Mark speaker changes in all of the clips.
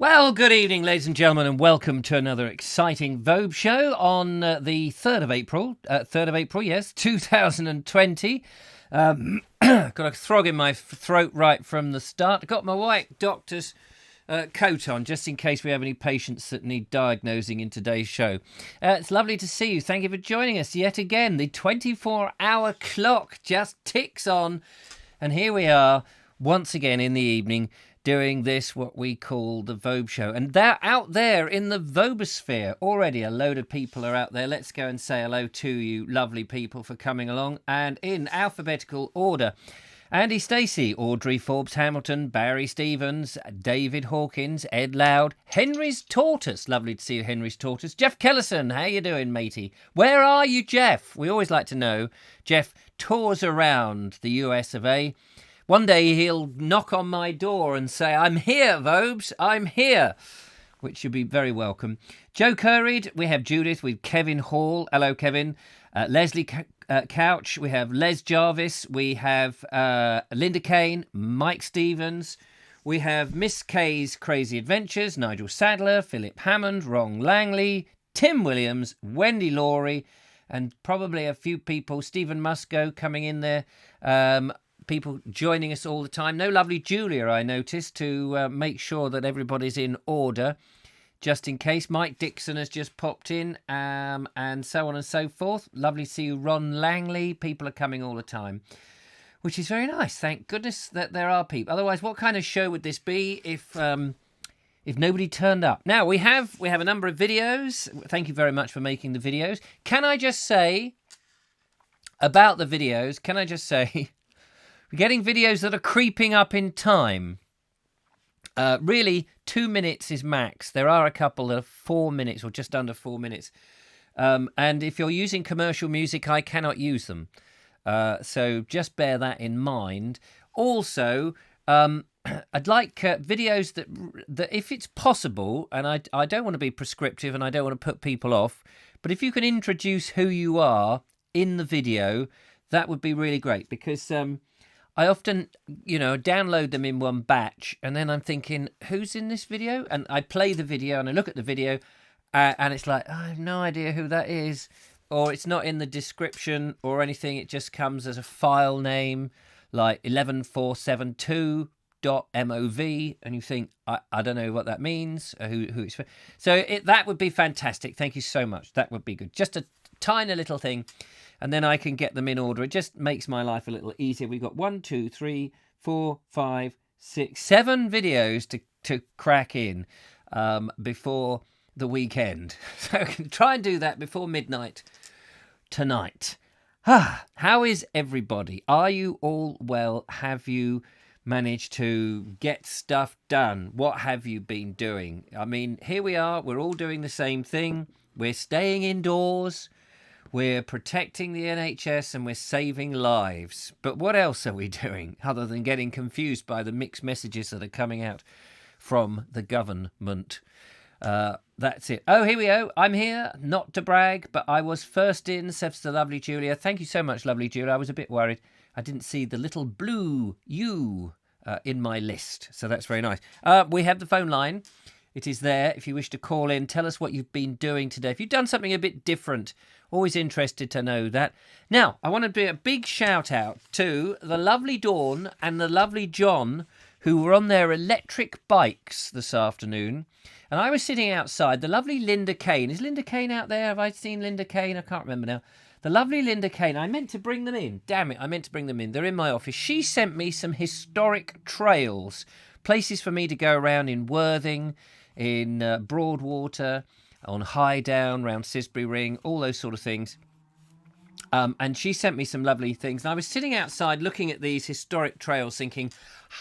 Speaker 1: Well, good evening, ladies and gentlemen, and welcome to another exciting Vobes show on the 3rd of April. 3rd of April, yes, 2020. Got a throg in my throat right from the start. I got my white doctor's coat on, just in case we have any patients that need diagnosing in today's show. It's lovely to see you. Thank you for joining us yet again. The 24-hour clock just ticks on, and here we are once again in the evening, doing this, what we call the Vobes show. And they're out there in the Vobosphere. Already a load of people are out there. Let's go and say hello to you, lovely people, for coming along. And in alphabetical order, Andy Stacey, Audrey Forbes Hamilton, Barry Stevens, David Hawkins, Ed Loud, Henry's Tortoise. Lovely to see you, Henry's Tortoise. Jeff Kellison, how you doing, matey? Where are you, Jeff? We always like to know. Jeff tours around the US of A. One day he'll knock on my door and say, "I'm here, Vobes, I'm here," which should be very welcome. Joe Curried, we have Judith with Kevin Hall. Hello, Kevin. Leslie Couch, we have Les Jarvis, we have Linda Kane, Mike Stevens, we have Miss K's Crazy Adventures, Nigel Sadler, Philip Hammond, Ron Langley, Tim Williams, Wendy Laurie, and probably a few people, Stephen Musco coming in there. People joining us all the time. No lovely Julia, I noticed, to make sure that everybody's in order, just in case. Mike Dixon has just popped in, and so on and so forth. Lovely to see you, Ron Langley. People are coming all the time, which is very nice. Thank goodness that there are people. Otherwise, what kind of show would this be if nobody turned up? Now, we have a number of videos. Thank you very much for making the videos. Can I just say about the videos, we're getting videos that are creeping up in time. Really, 2 minutes is max. There are a couple that are 4 minutes or just under 4 minutes. And if you're using commercial music, I cannot use them. So just bear that in mind. Also, I'd like videos that, if it's possible, and I don't want to be prescriptive and I don't want to put people off, but if you can introduce who you are in the video, that would be really great, because I often, download them in one batch, and then I'm thinking, who's in this video? And I play the video, and I look at the video, and it's like, I have no idea who that is. Or it's not in the description or anything. It just comes as a file name, like 11472.mov, and you think, I don't know what that means, or who it's for. So that would be fantastic. Thank you so much. That would be good. Just a tiny little thing. And then I can get them in order. It just makes my life a little easier. We've got 1, 2, 3, 4, 5, 6, 7 videos to crack in before the weekend. So I can try and do that before midnight tonight. How is everybody? Are you all well? Have you managed to get stuff done? What have you been doing? I mean, here we are. We're all doing the same thing. We're staying indoors. We're protecting the NHS and we're saving lives. But what else are we doing other than getting confused by the mixed messages that are coming out from the government? That's it. Oh, here we go. I'm here, not to brag, but I was first in, says the lovely Julia. Thank you so much, lovely Julia. I was a bit worried. I didn't see the little blue U in my list, so that's very nice. We have the phone line. It is there if you wish to call in. Tell us what you've been doing today. If you've done something a bit different, always interested to know that. Now, I want to do a big shout out to the lovely Dawn and the lovely John, who were on their electric bikes this afternoon. And I was sitting outside. The lovely Linda Kane. Is Linda Kane out there? Have I seen Linda Kane? I can't remember now. The lovely Linda Kane. I meant to bring them in. Damn it, I meant to bring them in. They're in my office. She sent me some historic trails, places for me to go around in Worthing, in Broadwater, on High Down, round Sisbury Ring, all those sort of things. And she sent me some lovely things. And I was sitting outside looking at these historic trails thinking,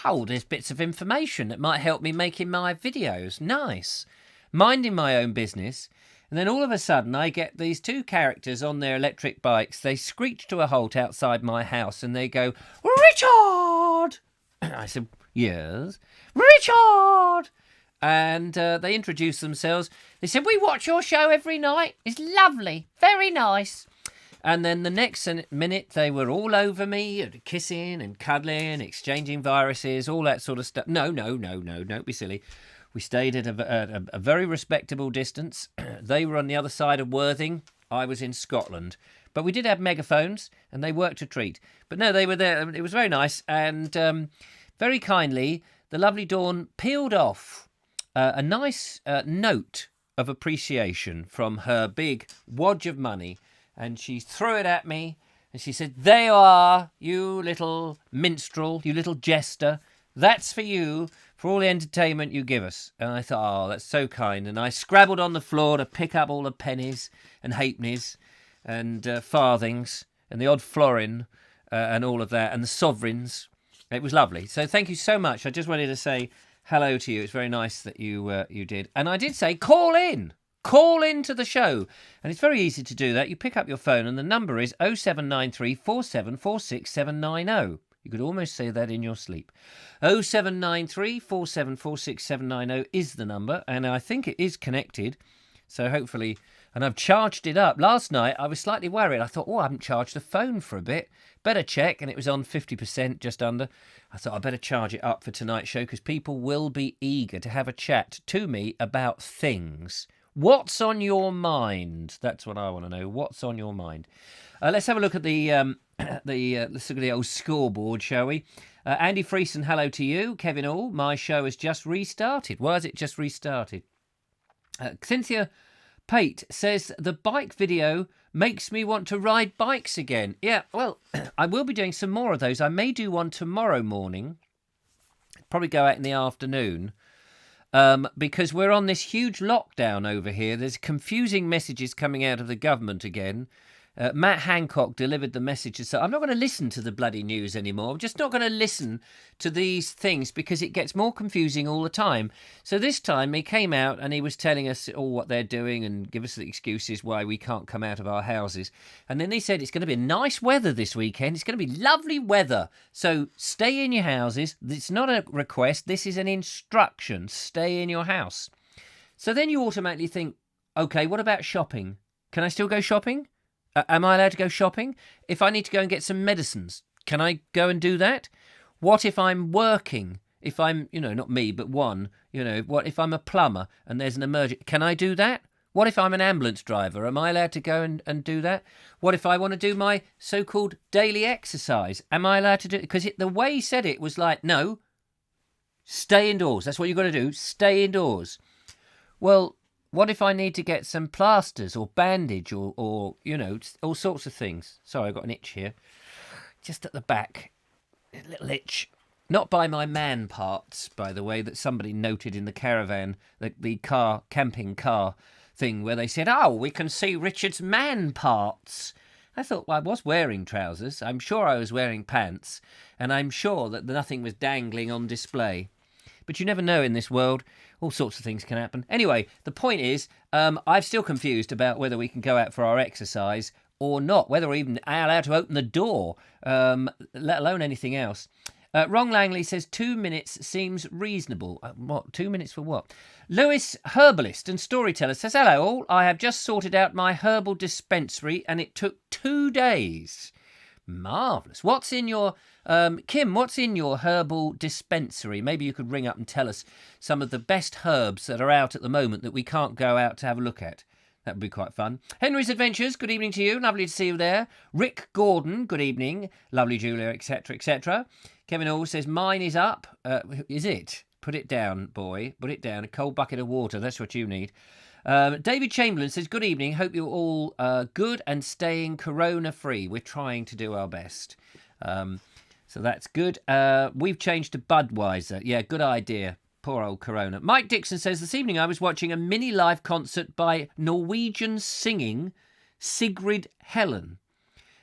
Speaker 1: oh, there's bits of information that might help me making my videos. Nice. Minding my own business. And then all of a sudden I get these two characters on their electric bikes. They screech to a halt outside my house and they go, Richard! I said, yes. Richard! And they introduced themselves. They said, we watch your show every night. It's lovely. Very nice. And then the next minute, they were all over me, kissing and cuddling, exchanging viruses, all that sort of stuff. No, don't be silly. We stayed at a very respectable distance. They were on the other side of Worthing. I was in Scotland. But we did have megaphones, and they worked a treat. But no, they were there. It was very nice. And very kindly, the lovely Dawn peeled off a nice note of appreciation from her big wodge of money. And she threw it at me. And she said, "There you are, you little minstrel, you little jester. That's for you, for all the entertainment you give us." And I thought, oh, that's so kind. And I scrabbled on the floor to pick up all the pennies and halfpennies and farthings and the odd florin and all of that and the sovereigns. It was lovely. So thank you so much. I just wanted to say hello to you. It's very nice that you did. And I did say, call in. Call into the show. And it's very easy to do that. You pick up your phone and the number is 0793 4746 790. You could almost say that in your sleep. 0793 4746 790 is the number, and I think it is connected. So hopefully, and I've charged it up. Last night I was slightly worried. I thought, I haven't charged the phone for a bit. Better check, and it was on 50%, just under. I thought I better charge it up for tonight's show because people will be eager to have a chat to me about things. What's on your mind? That's what I want to know. What's on your mind? Let's have a look at let's look at the old scoreboard, shall we? Andy Freeson, hello to you. Kevin All, my show has just restarted. Why has it just restarted? Cynthia Pate says, the bike video makes me want to ride bikes again. Yeah, well, I will be doing some more of those. I may do one tomorrow morning. Probably go out in the afternoon. Because we're on this huge lockdown over here. There's confusing messages coming out of the government again. Matt Hancock delivered the message to say, I'm not going to listen to the bloody news anymore. I'm just not going to listen to these things because it gets more confusing all the time. So this time he came out and he was telling us all what they're doing and give us the excuses why we can't come out of our houses. And then he said it's going to be nice weather this weekend. It's going to be lovely weather. So stay in your houses. It's not a request. This is an instruction. Stay in your house. So then you automatically think, okay, what about shopping? Can I still go shopping? Am I allowed to go shopping? If I need to go and get some medicines, can I go and do that? What if I'm working? If I'm, not me, but one, what if I'm a plumber and there's an emergency? Can I do that? What if I'm an ambulance driver? Am I allowed to go and do that? What if I want to do my so-called daily exercise? Am I allowed to do it? Because the way he said it was like, no, stay indoors. That's what you've got to do. Stay indoors. Well, what if I need to get some plasters or bandage or all sorts of things? Sorry, I've got an itch here. Just at the back. A little itch. Not by my man parts, by the way, that somebody noted in the caravan, the camping car thing, where they said, we can see Richard's man parts. I thought, well, I was wearing trousers. I'm sure I was wearing pants. And I'm sure that nothing was dangling on display. But you never know in this world. All sorts of things can happen. Anyway, the point is, I'm still confused about whether we can go out for our exercise or not, whether we're even allowed to open the door, let alone anything else. Ron Langley says 2 minutes seems reasonable. What? 2 minutes for what? Lewis, herbalist and storyteller, says, hello all. I have just sorted out my herbal dispensary and it took 2 days. Marvellous. What's in your... Kim, what's in your herbal dispensary? Maybe you could ring up and tell us some of the best herbs that are out at the moment that we can't go out to have a look at. That would be quite fun. Henry's Adventures, good evening to you. Lovely to see you there. Rick Gordon, good evening. Lovely Julia, etc., etc. Kevin Hall says, mine is up. Is it? Put it down, boy. Put it down. A cold bucket of water. That's what you need. David Chamberlain says, good evening. Hope you're all good and staying corona-free. We're trying to do our best. So that's good. We've changed to Budweiser. Yeah, good idea. Poor old Corona. Mike Dixon says, this evening I was watching a mini live concert by Norwegian singing Sigrid Helen.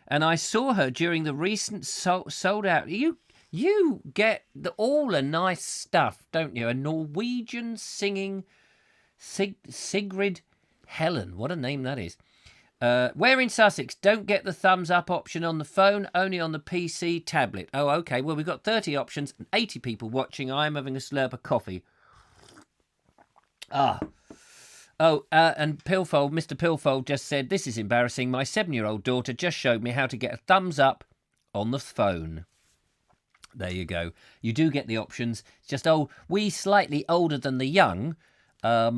Speaker 1: And I saw her during the recent sold out. You get all the nice stuff, don't you? A Norwegian singing Sigrid Helen. What a name that is. Where in Sussex? Don't get the thumbs up option on the phone, only on the PC tablet. Oh, okay. Well, we've got 30 options and 80 people watching. I'm having a slurp of coffee. And Pilfold, Mr. Pilfold just said, this is embarrassing. My 7-year-old daughter just showed me how to get a thumbs up on the phone. There you go. You do get the options. It's just we slightly older than the young. I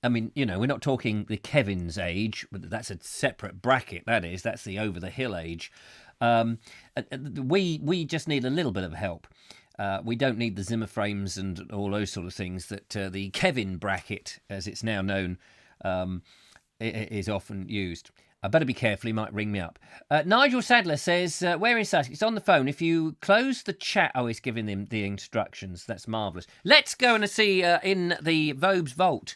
Speaker 1: mean, we're not talking the Kevin's age. That's a separate bracket. That's the over the hill age. We just need a little bit of help. We don't need the Zimmer frames and all those sort of things that the Kevin bracket, as it's now known, is often used. I better be careful, he might ring me up. Nigel Sadler says, where is Sussex? It's on the phone. If you close the chat... Oh, he's giving him the instructions. That's marvellous. Let's go and see in the Vobes Vault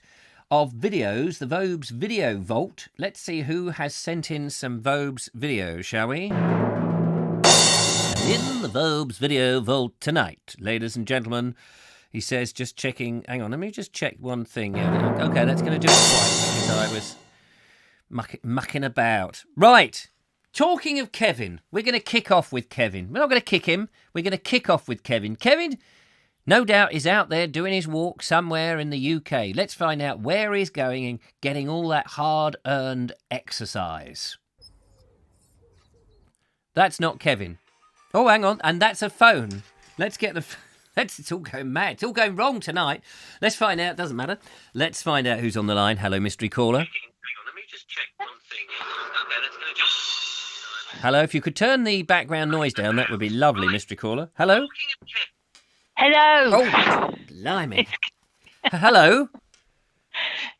Speaker 1: of videos, the Vobes Video Vault. Let's see who has sent in some Vobes videos, shall we? In the Vobes Video Vault tonight, ladies and gentlemen, he says, just checking... Hang on, let me just check one thing. Yeah, okay, that's going to do it twice, because I was... mucking about. Right. Talking of Kevin, we're going to kick off with Kevin. We're not going to kick him. We're going to kick off with Kevin. Kevin, no doubt, is out there doing his walk somewhere in the UK. Let's find out where he's going and getting all that hard-earned exercise. That's not Kevin. Oh, hang on. And that's a phone. Let's get the... It's all going mad. It's all going wrong tonight. Let's find out. Doesn't matter. Let's find out who's on the line. Hello, mystery caller. Just check one thing. Okay, let's go just... Hello, if you could turn the background noise down, that would be lovely, mystery caller. Hello?
Speaker 2: Hello.
Speaker 1: Oh, blimey. Hello?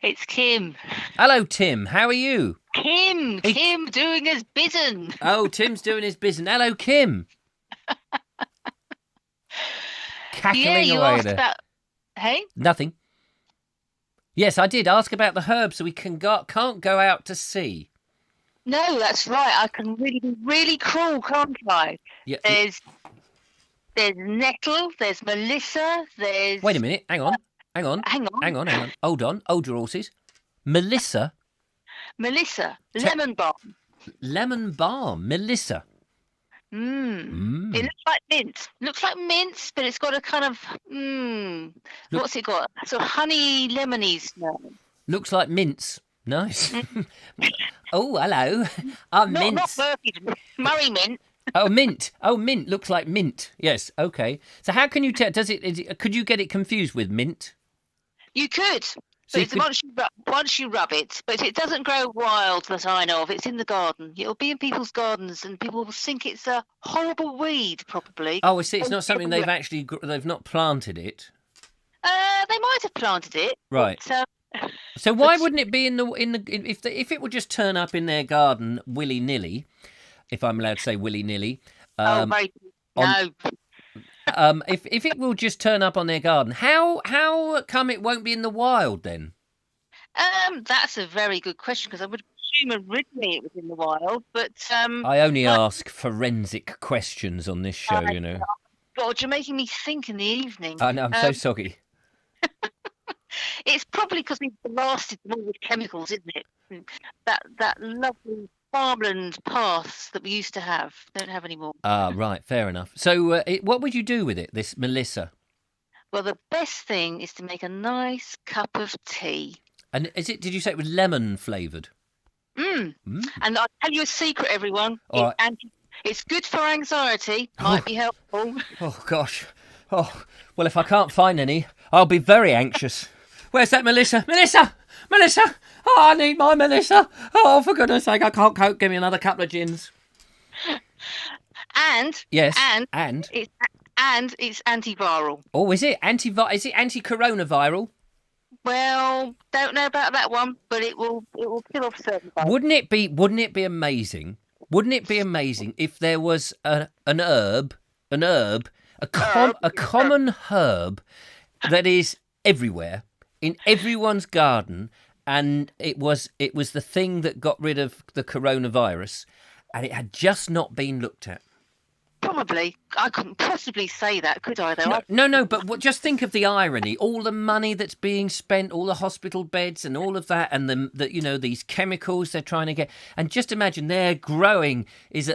Speaker 2: It's Kim.
Speaker 1: Hello, Tim. How are you?
Speaker 2: Kim doing his bidden.
Speaker 1: Oh, Tim's doing his business. Hello, Kim. Cackling
Speaker 2: you
Speaker 1: away
Speaker 2: asked
Speaker 1: there.
Speaker 2: about... Hey?
Speaker 1: Nothing. Yes, I did ask about the herbs so we can't go out to sea.
Speaker 2: No, that's right. I can really be really cruel, can't I?
Speaker 1: Yeah.
Speaker 2: There's nettle, there's Melissa, there's...
Speaker 1: Wait a minute. Hang on. Hold on. Hold your horses. Melissa,
Speaker 2: lemon balm.
Speaker 1: Lemon balm. Melissa.
Speaker 2: It looks like mint. Looks like mint, but it's got a kind of what's it got? Sort of honey lemony smell.
Speaker 1: Looks like mints. Nice. Oh, hello. Mint.
Speaker 2: Not Berkey, Murray mint.
Speaker 1: Oh, mint. Oh, mint. Looks like mint. Yes. Okay. So how can you tell? Could you get it confused with mint?
Speaker 2: You could. But once you rub it, but it doesn't grow wild that I know of. It's in the garden. It'll be in people's gardens, and people will think it's a horrible weed, probably.
Speaker 1: Oh, I see. It's not something they've not planted it.
Speaker 2: They might have planted it,
Speaker 1: right?
Speaker 2: But,
Speaker 1: so why wouldn't it be if it would just turn up in their garden willy nilly, if I'm allowed to say willy nilly?
Speaker 2: No.
Speaker 1: If it will just turn up on their garden, how come it won't be in the wild then?
Speaker 2: That's a very good question, because I would assume originally it was in the wild, but
Speaker 1: I only ask forensic questions on this show,
Speaker 2: God, you're making me think in the evening.
Speaker 1: I know, I'm so soggy.
Speaker 2: It's probably because we've blasted them all with chemicals, isn't it? That lovely farmland paths that we used to have don't have anymore.
Speaker 1: Right, fair enough. So what would you do with it, this Melissa?
Speaker 2: Well, the best thing is to make a nice cup of tea.
Speaker 1: And did you say it was lemon flavoured?
Speaker 2: And I'll tell you a secret, everyone. It's good for anxiety. Might be helpful.
Speaker 1: Oh gosh. Oh well, if I can't find any, I'll be very anxious. Where's that Melissa? Melissa! Oh, I need my Melissa. Oh, for goodness sake, I can't cope. Give me another couple of gins.
Speaker 2: And
Speaker 1: yes,
Speaker 2: and it's antiviral.
Speaker 1: Oh, is it Is it anti-coronaviral?
Speaker 2: Well, don't know about that one, but it will kill off certain bugs.
Speaker 1: Wouldn't it be amazing? Wouldn't it be amazing if there was a common herb that is everywhere in everyone's garden, and it was the thing that got rid of the coronavirus, and it had just not been looked at.
Speaker 2: Probably. I couldn't possibly say that, could I, though?
Speaker 1: No, but just think of the irony. All the money that's being spent, all the hospital beds and all of that, and these chemicals they're trying to get. And just imagine they're growing is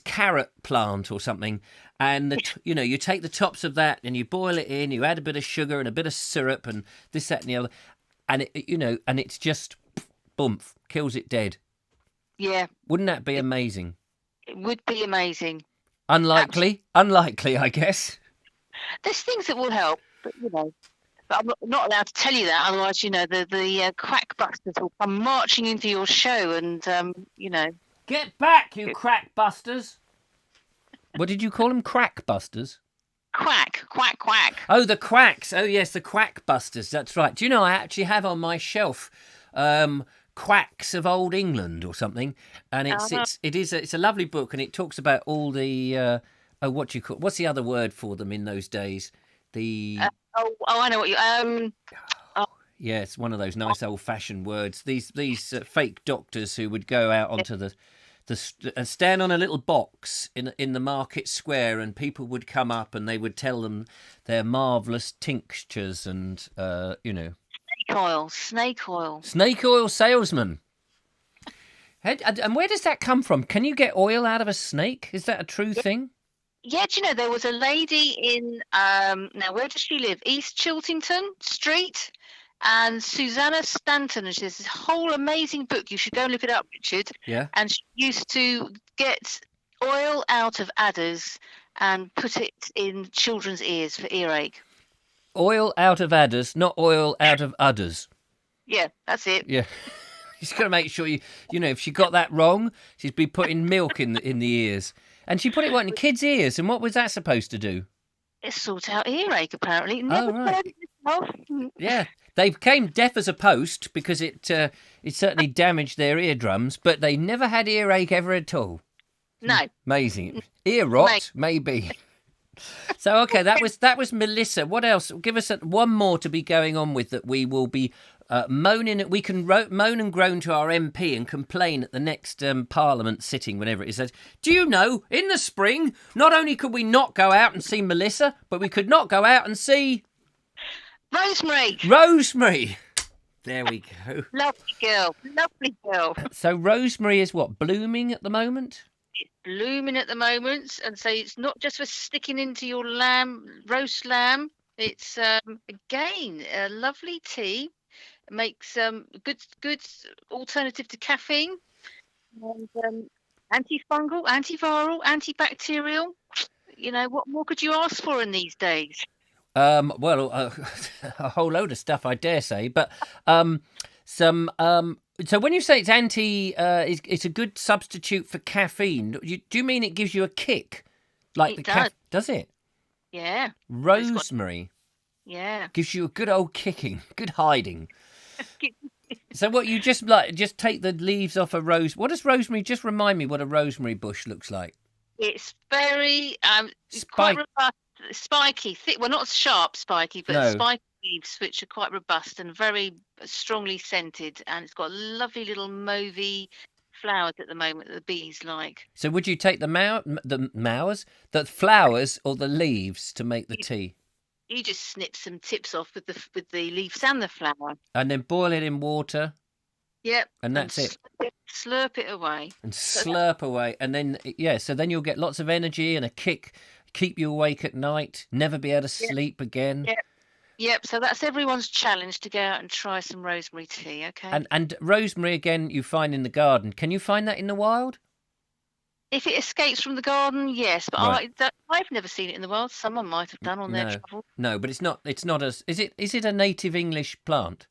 Speaker 1: carrot plant or something, and you take the tops of that and you boil it in, you add a bit of sugar and a bit of syrup and this, that and the other, and and it's just, boom, kills it dead.
Speaker 2: Yeah.
Speaker 1: Wouldn't that be amazing?
Speaker 2: It would be amazing.
Speaker 1: Unlikely, I guess.
Speaker 2: There's things that will help, but But I'm not allowed to tell you that, otherwise, the quack busters will come marching into your show, and
Speaker 1: Get back, you crack busters! What did you call them? Crack busters?
Speaker 2: Quack, quack, quack.
Speaker 1: Oh, the quacks. Oh, yes, the quack busters. That's right. Do you know I actually have on my shelf Quacks of Old England or something, and it's a lovely book, and it talks about all the what's the other word for them in those days? The
Speaker 2: I know what you
Speaker 1: yeah, it's one of those nice old-fashioned words. These fake doctors who would go out onto the stand on a little box in the market square, and people would come up and they would tell them their marvellous tinctures and
Speaker 2: snake oil
Speaker 1: salesman. And where does that come from? Can you get oil out of a snake? Is that a true thing?
Speaker 2: Yeah, do you know there was a lady in now where does she live? East Chiltington Street, and Susanna Stanton, and she has this whole amazing book. You should go and look it up, Richard.
Speaker 1: Yeah.
Speaker 2: And she used to get oil out of adders and put it in children's ears for earache.
Speaker 1: Oil out of adders, not oil out of udders.
Speaker 2: Yeah, that's it.
Speaker 1: Yeah. She's got to make sure if she got that wrong, she'd be putting milk in the ears. And she put it in kids' ears, and what was that supposed to do?
Speaker 2: It sort out earache, apparently.
Speaker 1: Never heard it myself. Yeah. They became deaf as a post because it certainly damaged their eardrums, but they never had earache ever at all.
Speaker 2: No.
Speaker 1: Amazing. Ear rot, maybe. So, okay, that was Melissa. What else? Give us one more to be going on with that we will be moaning at. We can moan and groan to our MP and complain at the next Parliament sitting, whenever it is. Do you know, in the spring, not only could we not go out and see Melissa, but we could not go out and see... Rosemary. There we go.
Speaker 2: Lovely girl.
Speaker 1: So Rosemary is what, blooming at the moment?
Speaker 2: It's blooming at the moment, and so it's not just for sticking into your roast lamb. It's again a lovely tea. It makes good alternative to caffeine, and antifungal, antiviral, antibacterial. What more could you ask for in these days?
Speaker 1: Well, a whole load of stuff, I dare say. But so when you say it's it's a good substitute for caffeine, do you mean it gives you a kick? Like does it?
Speaker 2: Yeah.
Speaker 1: Rosemary.
Speaker 2: Yeah.
Speaker 1: Gives you a good old kicking, good hiding. So what, you just take the leaves off a rose. What does rosemary, just remind me what a rosemary bush looks like?
Speaker 2: It's very quite robust, spiky, thick. Well, not sharp spiky, but spiky leaves, which are quite robust and very strongly scented. And it's got lovely little mauvey flowers at the moment that the bees like.
Speaker 1: So would you take the flowers or the leaves to make the tea?
Speaker 2: You just snip some tips off with the leaves and the flower.
Speaker 1: And then boil it in water.
Speaker 2: Yep.
Speaker 1: And that's it.
Speaker 2: Slurp it away.
Speaker 1: And slurp away. And then, so then you'll get lots of energy and a kick, keep you awake at night, never be able to sleep again.
Speaker 2: Yep. So that's everyone's challenge, to go out and try some rosemary tea, okay?
Speaker 1: And rosemary, again, you find in the garden. Can you find that in the wild?
Speaker 2: If it escapes from the garden, yes, but
Speaker 1: right.
Speaker 2: I've never seen it in the wild. Someone might have done on their travel.
Speaker 1: No, but it's not as... Is it a native English plant?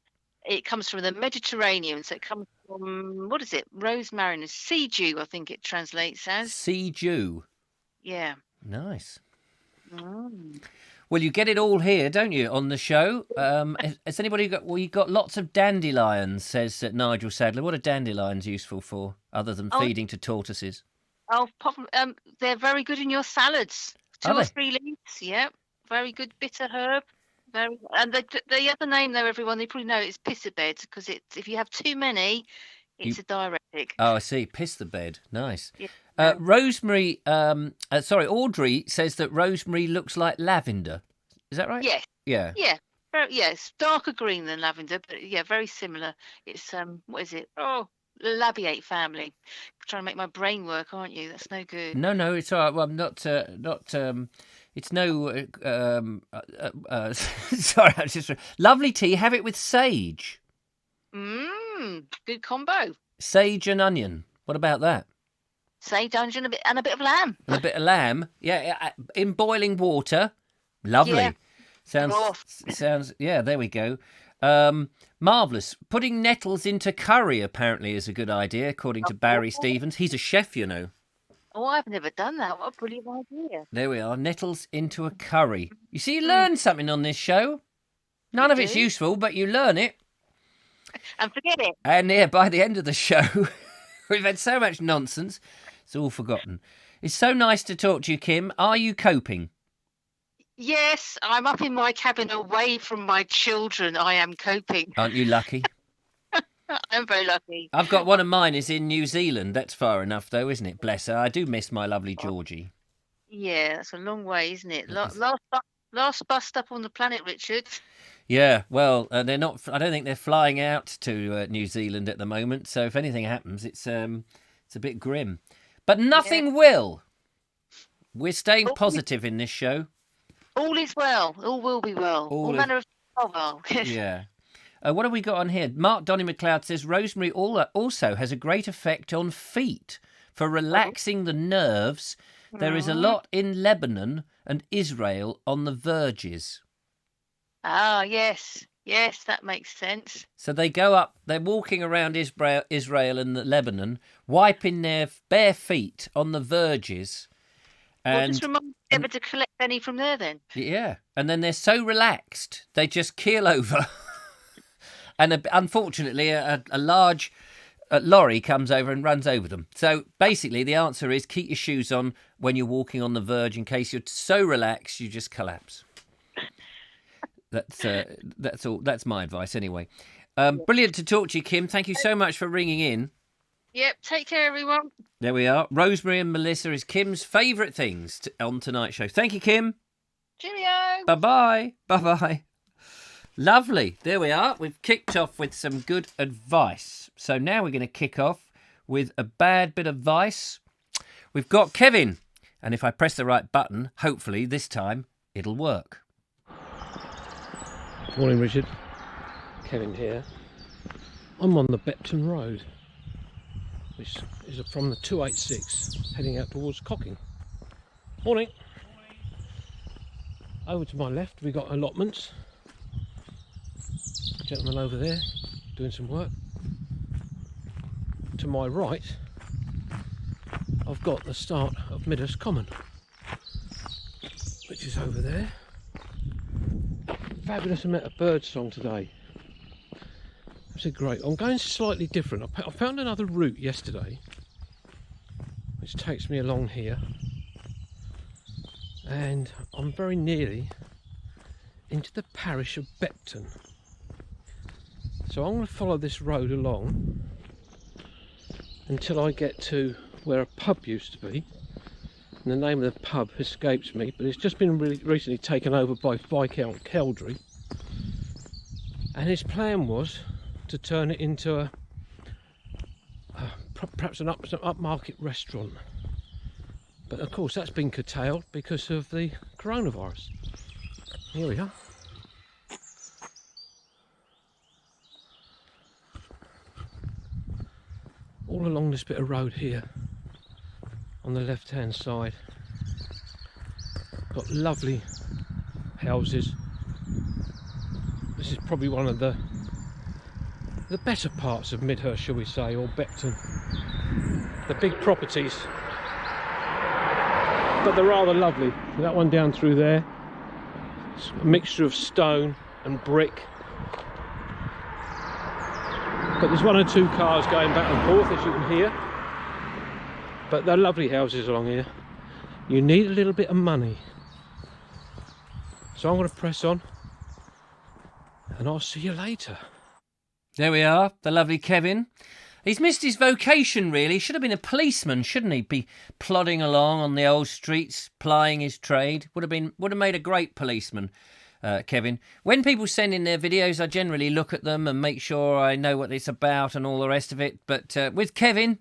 Speaker 2: It comes from the Mediterranean, so it comes from, what is it? Rosemary, sea dew, I think it translates as.
Speaker 1: Sea dew?
Speaker 2: Yeah.
Speaker 1: Nice.
Speaker 2: Mm.
Speaker 1: Well, you get it all here, don't you, on the show? Has anybody got... Well, you've got lots of dandelions, says Nigel Sadler. What are dandelions useful for, other than feeding to tortoises?
Speaker 2: Oh, they're very good in your salads. 2 or 3 leaves, yeah. Very good bitter herb. And the other name, though, everyone, they probably know, it's piss a bed, because if you have too many, it's a diuretic.
Speaker 1: Oh, I see. Piss the bed. Nice.
Speaker 2: Yeah.
Speaker 1: Rosemary, Audrey says that rosemary looks like lavender. Is that right?
Speaker 2: Yes.
Speaker 1: Yeah.
Speaker 2: Yeah. It's darker green than lavender, but yeah, very similar. It's, what is it? Oh, the labiate family. You're trying to make my brain work, aren't you? That's no good.
Speaker 1: No, it's all right. Well, I'm not. It's no. Sorry, I just lovely tea. Have it with sage.
Speaker 2: Good combo.
Speaker 1: Sage and onion. What about that?
Speaker 2: Sage onion and a bit of lamb.
Speaker 1: And a bit of lamb. Yeah, in boiling water. Lovely.
Speaker 2: Yeah.
Speaker 1: Sounds, yeah, there we go. Marvellous. Putting nettles into curry apparently is a good idea, according to Barry Stevens. He's a chef, you know.
Speaker 2: Oh, I've never done that. What a brilliant idea.
Speaker 1: There we are. Nettles into a curry. You see, you learn something on this show. None of it's useful, but you learn it.
Speaker 2: And forget it.
Speaker 1: And yeah, by the end of the show, we've had so much nonsense, it's all forgotten. It's so nice to talk to you, Kim. Are you coping?
Speaker 2: Yes, I'm up in my cabin away from my children. I am coping.
Speaker 1: Aren't you lucky?
Speaker 2: I'm very lucky.
Speaker 1: I've got one of mine is in New Zealand. That's far enough, though, isn't it? Bless her. I do miss my lovely Georgie.
Speaker 2: Yeah, that's a long way, isn't it? Last bus stop on the planet, Richard.
Speaker 1: Yeah, well, they're not. I don't think they're flying out to New Zealand at the moment. So if anything happens, it's a bit grim. But nothing will. We're staying positive in this show.
Speaker 2: All is well. All will be well. All manner of well.
Speaker 1: Yeah. What have we got on here? Mark Donny McLeod says rosemary also has a great effect on feet for relaxing the nerves. There is a lot in Lebanon and Israel on the verges.
Speaker 2: Ah, yes. Yes, that makes sense.
Speaker 1: So they go up, they're walking around Israel and Lebanon, wiping their bare feet on the verges.
Speaker 2: And just remind me never to collect any from there then.
Speaker 1: Yeah, and then they're so relaxed, they just keel over. And unfortunately, a large lorry comes over and runs over them. So basically, the answer is keep your shoes on when you're walking on the verge in case you're so relaxed you just collapse. That's all. That's my advice anyway. Brilliant to talk to you, Kim. Thank you so much for ringing in.
Speaker 2: Yep, take care, everyone.
Speaker 1: There we are. Rosemary and Melissa is Kim's favourite things on tonight's show. Thank you, Kim.
Speaker 2: Cheerio.
Speaker 1: Bye-bye. Bye-bye. Lovely. There we are. We've kicked off with some good advice. So now we're going to kick off with a bad bit of advice. We've got Kevin. And if I press the right button, hopefully this time it'll work.
Speaker 3: Morning, Richard. Kevin here. I'm on the Bepton Road, which is from the 286 heading out towards Cocking. Morning. Over to my left we got allotments. Gentleman over there doing some work. To my right I've got the start of Midhurst Common, which is over there. Fabulous amount of birdsong today. Absolutely great. I'm going slightly different. I found another route yesterday which takes me along here, and I'm very nearly into the parish of Bepton. So I'm going to follow this road along until I get to where a pub used to be. And the name of the pub escapes me, but it's just been recently taken over by Viscount Keldry. And his plan was to turn it into perhaps an upmarket restaurant. But of course that's been curtailed because of the coronavirus. Here we are. All along this bit of road here, on the left hand side, got lovely houses. This is probably one of the better parts of Midhurst, shall we say, or Bepton. The big properties, but they're rather lovely. That one down through there, it's a mixture of stone and brick. But there's one or two cars going back and forth, as you can hear. But they're lovely houses along here. You need a little bit of money. So I'm going to press on, and I'll see you later.
Speaker 1: There we are, the lovely Kevin. He's missed his vocation, really. Should have been a policeman, shouldn't he? Be plodding along on the old streets, plying his trade. Would have made a great policeman. Kevin. When people send in their videos, I generally look at them and make sure I know what it's about and all the rest of it. But with Kevin,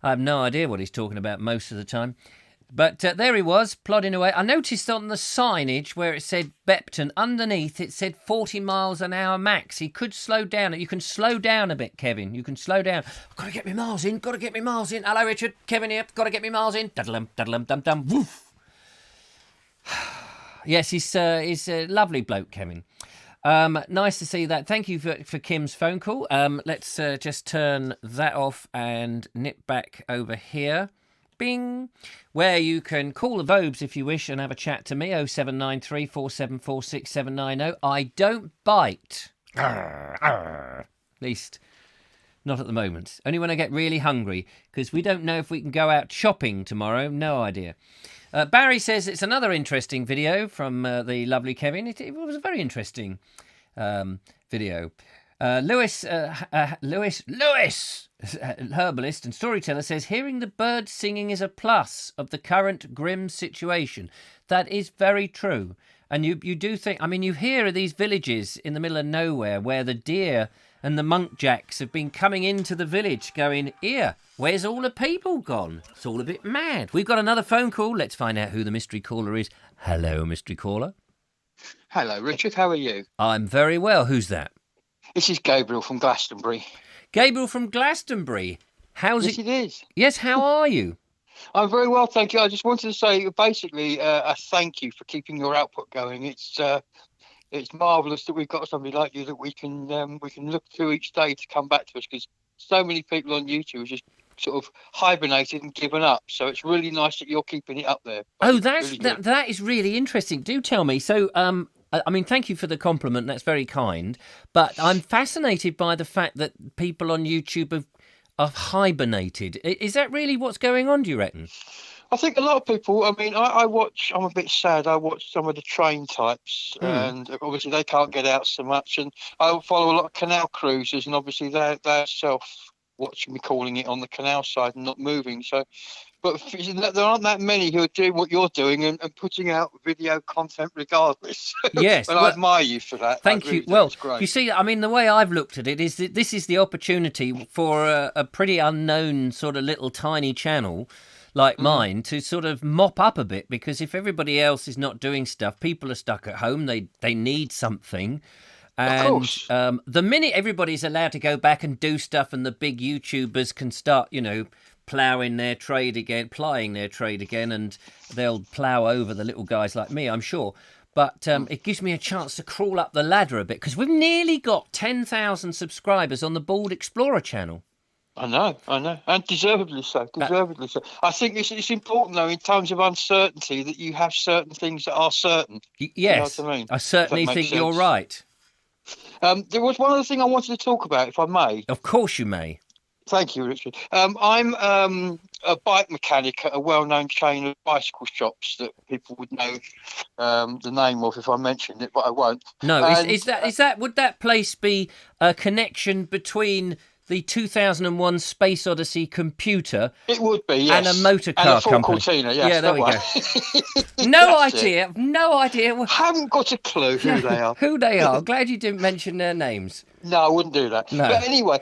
Speaker 1: I have no idea what he's talking about most of the time. But there he was, plodding away. I noticed on the signage where it said Bepton, underneath it said 40 miles an hour max. He could slow down. You can slow down a bit, Kevin. You can slow down. I've got to get me miles in. Got to get me miles in. Hello, Richard. Kevin here. Got to get me miles in. Daddlum, daddlum, dum, dum. Woof. Yes, he's a lovely bloke, Kevin. Nice to see that. Thank you for Kim's phone call. Let's just turn that off and nip back over here. Bing, where you can call the Vobes if you wish and have a chat to me. 0793 474 6790. I don't bite. At least not at the moment. Only when I get really hungry, because we don't know if we can go out shopping tomorrow. No idea. Barry says it's another interesting video from the lovely Kevin. It was a very interesting video. Lewis, herbalist and storyteller, says hearing the birds singing is a plus of the current grim situation. That is very true. And you do think, I mean, you hear of these villages in the middle of nowhere where the deer and the muntjacs have been coming into the village going, here, where's all the people gone? It's all a bit mad. We've got another phone call. Let's find out who the mystery caller is. Hello, mystery caller.
Speaker 4: Hello, Richard. How are you?
Speaker 1: I'm very well. Who's that?
Speaker 4: This is Gabriel from Glastonbury.
Speaker 1: Gabriel from Glastonbury. How's
Speaker 4: Yes, it is.
Speaker 1: Yes, how are you?
Speaker 4: I'm very well, thank you. I just wanted to say basically a thank you for keeping your output going. It's marvellous that we've got somebody like you that we can look to each day to come back to us, because so many people on YouTube have just sort of hibernated and given up. So it's really nice that you're keeping it up there.
Speaker 1: Oh, that is really interesting. Do tell me. So, I mean, thank you for the compliment. That's very kind. But I'm fascinated by the fact that people on YouTube have hibernated. Is that really what's going on, do you reckon?
Speaker 4: I think a lot of people, I mean, I watch, I'm a bit sad, I watch some of the train types and obviously they can't get out so much, and I follow a lot of canal cruisers, and obviously they're self-watching me, calling it, on the canal side and not moving. So, but there aren't that many who are doing what you're doing and putting out video content regardless.
Speaker 1: Yes.
Speaker 4: And I admire you for that.
Speaker 1: Thank you. Well, you see, I mean, the way I've looked at it is that this is the opportunity for a pretty unknown sort of little tiny channel like mine to sort of mop up a bit, because if everybody else is not doing stuff, people are stuck at home, they need something. And
Speaker 4: of course.
Speaker 1: The minute everybody's allowed to go back and do stuff and the big YouTubers can start, plying their trade again, and they'll plough over the little guys like me, I'm sure. But it gives me a chance to crawl up the ladder a bit, because we've nearly got 10,000 subscribers on the Bald Explorer channel.
Speaker 4: I know, and deservedly so. I think it's important, though, in times of uncertainty, that you have certain things that are certain.
Speaker 1: Yes,
Speaker 4: you know what I mean?
Speaker 1: I certainly think
Speaker 4: sense.
Speaker 1: You're right.
Speaker 4: There was one other thing I wanted to talk about, if I may.
Speaker 1: Of course you may.
Speaker 4: Thank you, Richard. I'm a bike mechanic at a well-known chain of bicycle shops that people would know the name of if I mentioned it, but I won't.
Speaker 1: No, is that would that place be a connection between the 2001 Space Odyssey computer?
Speaker 4: It would be, yes.
Speaker 1: And a motor car
Speaker 4: and a Ford
Speaker 1: company.
Speaker 4: Cortina, yes,
Speaker 1: yeah, there we go. No idea.
Speaker 4: Haven't got a clue who they are.
Speaker 1: Who they are. Glad you didn't mention their names.
Speaker 4: No, I wouldn't do that.
Speaker 1: No.
Speaker 4: But anyway,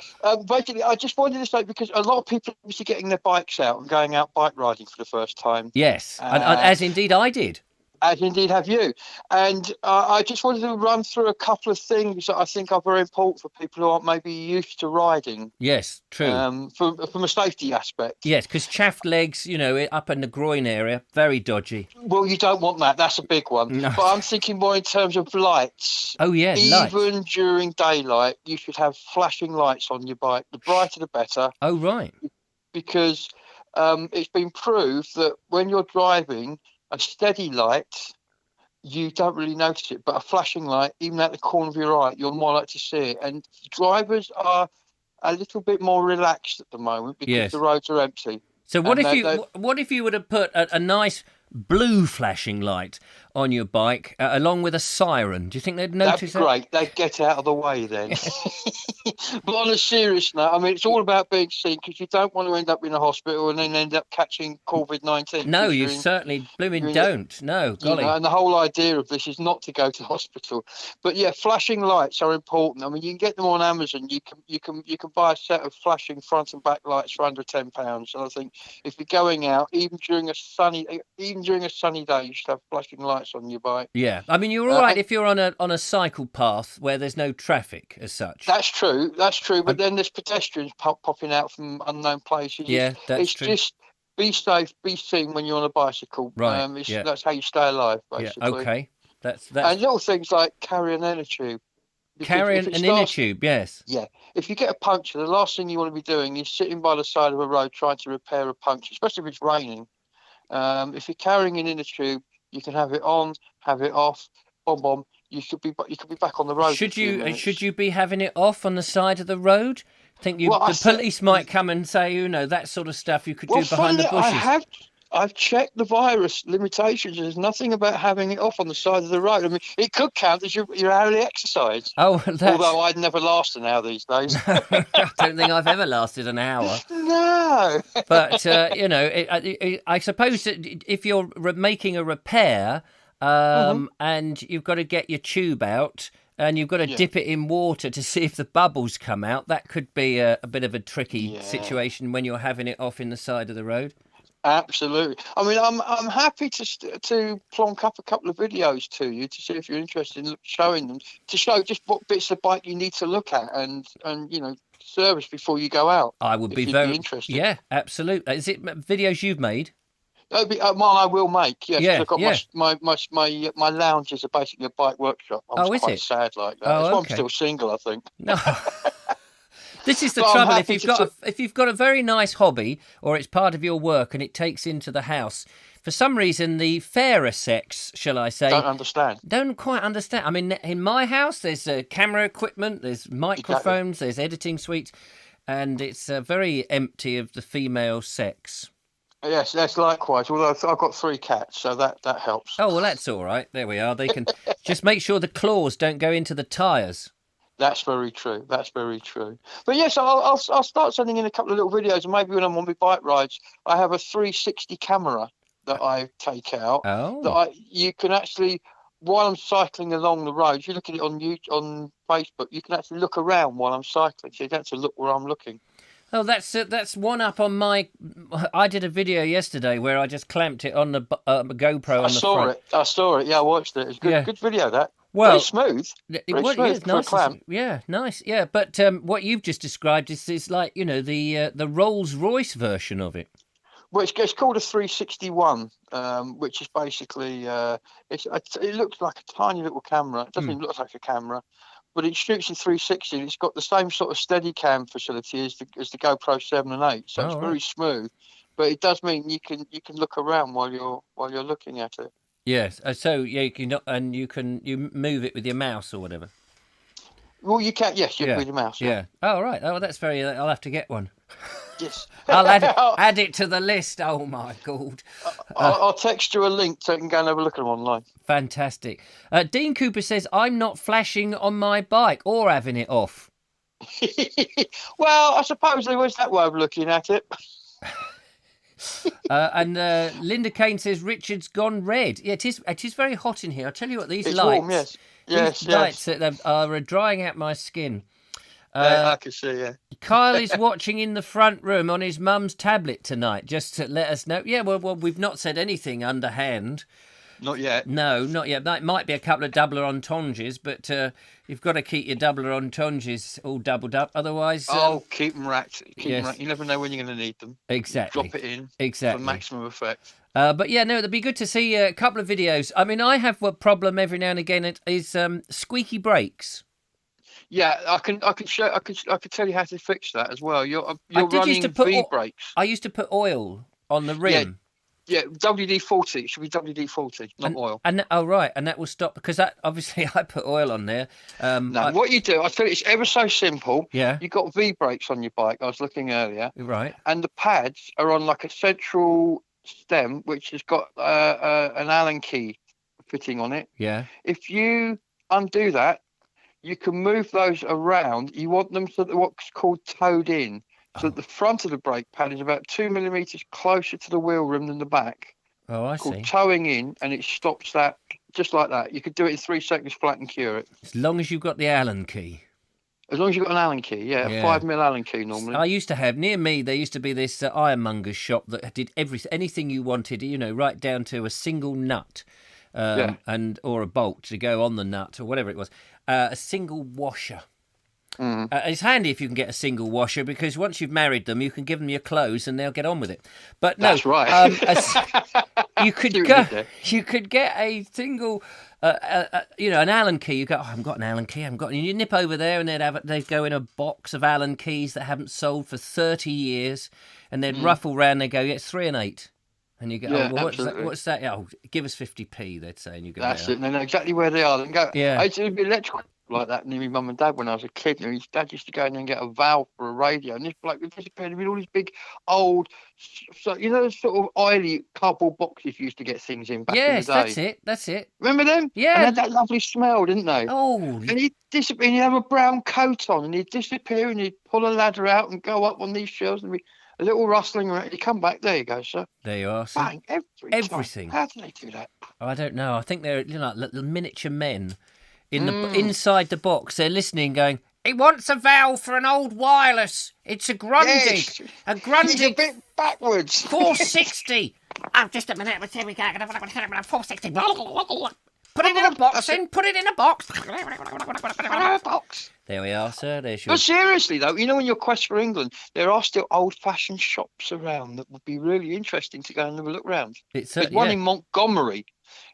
Speaker 4: basically, I just wanted to say, because a lot of people are obviously getting their bikes out and going out bike riding for the first time.
Speaker 1: Yes, as indeed I did.
Speaker 4: As indeed have you. And I just wanted to run through a couple of things that I think are very important for people who aren't maybe used to riding.
Speaker 1: Yes, true.
Speaker 4: From a safety aspect.
Speaker 1: Yes, because chaffed legs, up in the groin area, very dodgy.
Speaker 4: Well, you don't want that. That's a big one.
Speaker 1: No.
Speaker 4: But I'm thinking more in terms of lights.
Speaker 1: Oh, yeah, lights.
Speaker 4: Even during daylight, you should have flashing lights on your bike. The brighter, the better.
Speaker 1: Oh, right.
Speaker 4: Because it's been proved that when you're driving, a steady light, you don't really notice it, but a flashing light, even at the corner of your eye, you're more likely to see it. And drivers are a little bit more relaxed at the moment because the roads are empty.
Speaker 1: So what if you would have put a nice blue flashing light on your bike, along with a siren. Do you think they'd notice
Speaker 4: That'd be great. They'd get out of the way then. But on a serious note, I mean, it's all about being seen, because you don't want to end up in a hospital and then end up catching COVID-19.
Speaker 1: No, you certainly blooming don't. No, golly.
Speaker 4: And the whole idea of this is not to go to hospital. But yeah, flashing lights are important. I mean, you can get them on Amazon. You can buy a set of flashing front and back lights for under £10. And I think if you're going out, even during a sunny day, you should have flashing lights on your bike.
Speaker 1: Yeah, I mean, you're all right if you're on a cycle path where there's no traffic as such.
Speaker 4: That's true. But then there's pedestrians popping out from unknown places.
Speaker 1: Yeah, that's true.
Speaker 4: It's just be safe, be seen when you're on a bicycle.
Speaker 1: Right.
Speaker 4: That's how you stay alive, basically.
Speaker 1: Yeah, okay. That's
Speaker 4: And little things like carry an inner tube.
Speaker 1: Carrying an inner tube, yes.
Speaker 4: Yeah. If you get a puncture, the last thing you want to be doing is sitting by the side of a road trying to repair a puncture, especially if it's raining. If you're carrying an inner tube, you can have it on, have it off, bomb. You could be back on the road.
Speaker 1: Should you be having it off on the side of the road? The police might come and say, that sort of stuff you could do behind the bushes.
Speaker 4: I've checked the virus limitations. There's nothing about having it off on the side of the road. I mean, it could count as your hourly exercise.
Speaker 1: Oh,
Speaker 4: although I'd never last an hour these days.
Speaker 1: I don't think I've ever lasted an hour.
Speaker 4: No.
Speaker 1: But I suppose that if you're making a repair, and you've got to get your tube out, and you've got to dip it in water to see if the bubbles come out, that could be a bit of a tricky situation when you're having it off in the side of the road.
Speaker 4: Absolutely. I mean, I'm happy to plonk up a couple of videos to you to see if you're interested in showing them, to show just what bits of bike you need to look at and service before you go out.
Speaker 1: I would be very interested. Yeah, absolutely. Is it videos you've made?
Speaker 4: One I will make. Yes, yeah, I've got my lounges are basically a bike workshop. I'm quite sad like that. That's why I'm still single, I think.
Speaker 1: No. This is the trouble. If you've got a very nice hobby, or it's part of your work and it takes into the house, for some reason the fairer sex, shall I say, don't quite understand. I mean, in my house there's camera equipment, there's microphones, there's editing suites, and it's very empty of the female sex.
Speaker 4: Yes, that's likewise. Although I've got 3 cats, so that helps.
Speaker 1: Oh well, that's all right. There we are. They can just make sure the claws don't go into the tyres.
Speaker 4: That's very true. But yes, I'll start sending in a couple of little videos, and maybe when I'm on my bike rides, I have a 360 camera that I take out.
Speaker 1: Oh.
Speaker 4: You can actually, while I'm cycling along the road, you look at it on Facebook, you can actually look around while I'm cycling, so you don't have to look where I'm looking.
Speaker 1: Oh, that's one up on my. I did a video yesterday where I just clamped it on the GoPro.
Speaker 4: I saw it. Yeah, I watched it. It's good video, that.
Speaker 1: Well,
Speaker 4: very smooth.
Speaker 1: It's nice. Yeah, nice. Yeah, but what you've just described is like the Rolls Royce version of it.
Speaker 4: Well, it's called a 361, which is basically it looks like a tiny little camera. It doesn't even look like a camera, but it shoots in 360. And it's got the same sort of Steadicam facility as the GoPro 7 and 8, so it's very smooth. But it does mean you can look around while you're looking at it.
Speaker 1: Yes, so you can move it with your mouse or whatever.
Speaker 4: Well, you can. Yes, with your mouse.
Speaker 1: Yeah. Oh right. Oh, that's very. I'll have to get one.
Speaker 4: Yes.
Speaker 1: I'll add it to the list. Oh my God.
Speaker 4: I'll text you a link so you can go and have a look at them online.
Speaker 1: Fantastic. Dean Cooper says I'm not flashing on my bike or having it off.
Speaker 4: Well, I suppose there was that way of looking at it.
Speaker 1: And Linda Kane says Richard's gone red. Yeah, it is very hot in here. I'll tell you what, these
Speaker 4: it's
Speaker 1: lights.
Speaker 4: Warm, yes.
Speaker 1: Lights are drying out my skin.
Speaker 4: I can see, yeah.
Speaker 1: Kyle is watching in the front room on his mum's tablet tonight, just to let us know. Yeah, well, we've not said anything underhand.
Speaker 4: Not yet.
Speaker 1: No, not yet. That might be a couple of double entendres, but you've got to keep your double entendres all doubled up. Otherwise...
Speaker 4: keep them racked. Keep them racked. You never know when you're going to need them.
Speaker 1: Exactly.
Speaker 4: Drop it in for maximum effect.
Speaker 1: But yeah, no, it'd be good to see a couple of videos. I mean, I have a problem every now and again. It is squeaky brakes.
Speaker 4: Yeah, I can tell you how to fix that as well. You're running V-brakes.
Speaker 1: I used to put oil on the rim.
Speaker 4: Yeah, WD-40. It should be WD-40, not oil.
Speaker 1: And that will stop, because that obviously I put oil on there.
Speaker 4: What you do, I tell you, it's ever so simple.
Speaker 1: Yeah.
Speaker 4: You've got V-brakes on your bike. I was looking earlier.
Speaker 1: Right.
Speaker 4: And the pads are on like a central stem, which has got an Allen key fitting on it.
Speaker 1: Yeah.
Speaker 4: If you undo that, you can move those around. You want them so that what's called towed in. So that the front of the brake pad is about 2 millimeters closer to the wheel rim than the back.
Speaker 1: Oh, I
Speaker 4: Called
Speaker 1: see.
Speaker 4: towing in, and it stops that just like that. You could do it in 3 seconds flat and cure it.
Speaker 1: As long as you've got the Allen key.
Speaker 4: As long as you've got an Allen key, a 5mm Allen key normally.
Speaker 1: I used to have, near me, there used to be this ironmonger's shop that did anything you wanted, right down to a single nut or a bolt to go on the nut or whatever it was. A single washer. It's handy if you can get a single washer, because once you've married them, you can give them your clothes and they'll get on with it. But no,
Speaker 4: that's right.
Speaker 1: You could get a single, an Allen key. You go, I haven't got an Allen key. And you nip over there, and they'd go in a box of Allen keys that haven't sold for 30 years, and they'd ruffle round. They go, yeah, it's 3 and 8. And you go, what's that? Oh, give us 50p. They'd say, and you go,
Speaker 4: that's it. They know exactly where they are. They can go.
Speaker 1: Yeah.
Speaker 4: I used to be electrical like that near my mum and dad when I was a kid. And his dad used to go in there and get a valve for a radio, and this bloke would disappear with all these big old, the sort of oily cardboard boxes you used to get things in back in the day.
Speaker 1: Yes, that's it.
Speaker 4: Remember them?
Speaker 1: Yeah.
Speaker 4: And they had that lovely smell, didn't they?
Speaker 1: Oh.
Speaker 4: And he'd disappear, and he'd have a brown coat on, and he'd disappear, and he'd pull a ladder out and go up on these shelves, and be a little rustling around. He'd come back. There you go, sir.
Speaker 1: There you are, sir.
Speaker 4: Bang, everything. How do they do that?
Speaker 1: I don't know. I think they're like little miniature men inside the box. They're listening, going, he wants a valve for an old wireless. It's a Grundig.
Speaker 4: Yes.
Speaker 1: A Grundig.
Speaker 4: He's a bit backwards.
Speaker 1: 460. Oh, just a minute. Here we go. 460. Put it in a box. Put it in a box. There we are, sir. There's your...
Speaker 4: But seriously, though, when you're quest for England, there are still old-fashioned shops around that would be really interesting to go and have a look round. There's one in Montgomery.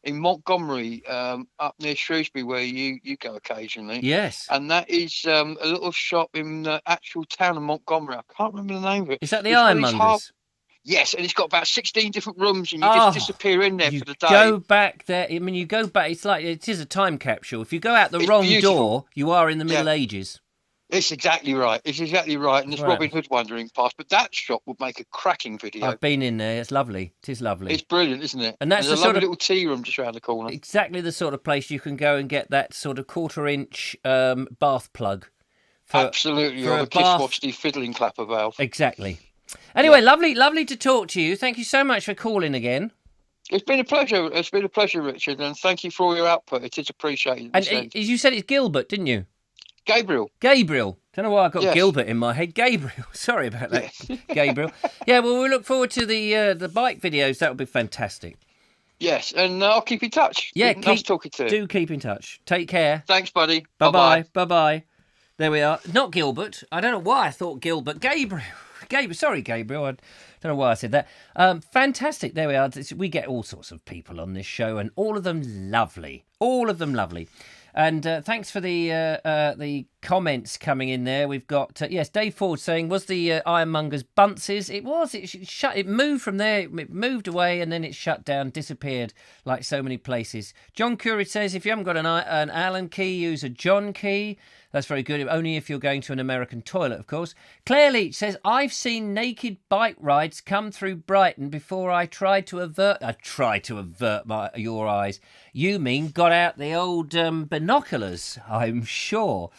Speaker 4: Up near Shrewsbury, where you go occasionally.
Speaker 1: Yes.
Speaker 4: And that is a little shop in the actual town of Montgomery. I can't remember the name of it.
Speaker 1: Is that the Ironmongers?
Speaker 4: Yes, and it's got about 16 different rooms, and you just disappear in there for the day.
Speaker 1: Go back there. I mean, you go back. It is a time capsule. If you go out the wrong door, you are in the Middle Ages.
Speaker 4: It's exactly right. And there's Robin Hood wandering past. But that shop would make a cracking video.
Speaker 1: I've been in there. It's lovely. It is lovely.
Speaker 4: It's brilliant, isn't it?
Speaker 1: And that's
Speaker 4: there's a lovely little tea room just around the corner.
Speaker 1: Exactly the sort of place you can go and get that sort of 1/4-inch bath plug.
Speaker 4: Absolutely, or the Kiss-Watch fiddling clapper valve.
Speaker 1: Exactly. Anyway, lovely to talk to you. Thank you so much for calling again.
Speaker 4: It's been a pleasure. It's been a pleasure, Richard, and thank you for all your output. It is appreciated.
Speaker 1: And as you said, it's Gilbert, didn't you?
Speaker 4: Gabriel.
Speaker 1: Don't know why I got Gilbert in my head. Gabriel. Sorry about that. Yes. Gabriel. Yeah, well, we look forward to the bike videos. That would be fantastic.
Speaker 4: Yes, and I'll keep in touch.
Speaker 1: Yeah,
Speaker 4: nice talking to you.
Speaker 1: Do keep in touch. Take care.
Speaker 4: Thanks, buddy.
Speaker 1: Bye-bye. Bye-bye. There we are. Not Gilbert. I don't know why I thought Gilbert. Gabriel. Sorry, Gabriel. I don't know why I said that. Fantastic. There we are. We get all sorts of people on this show, and all of them lovely. And thanks for the comments coming in there. We've got Dave Ford saying, was the Ironmonger's Bunces? It was. It moved from there. It moved away, and then it shut down, disappeared like so many places. John Curry says, if you haven't got an Allen key, use a John key. That's very good. Only if you're going to an American toilet, of course. Claire Leach says, I've seen naked bike rides come through Brighton before I tried to avert your eyes. You mean got out the old binoculars, I'm sure.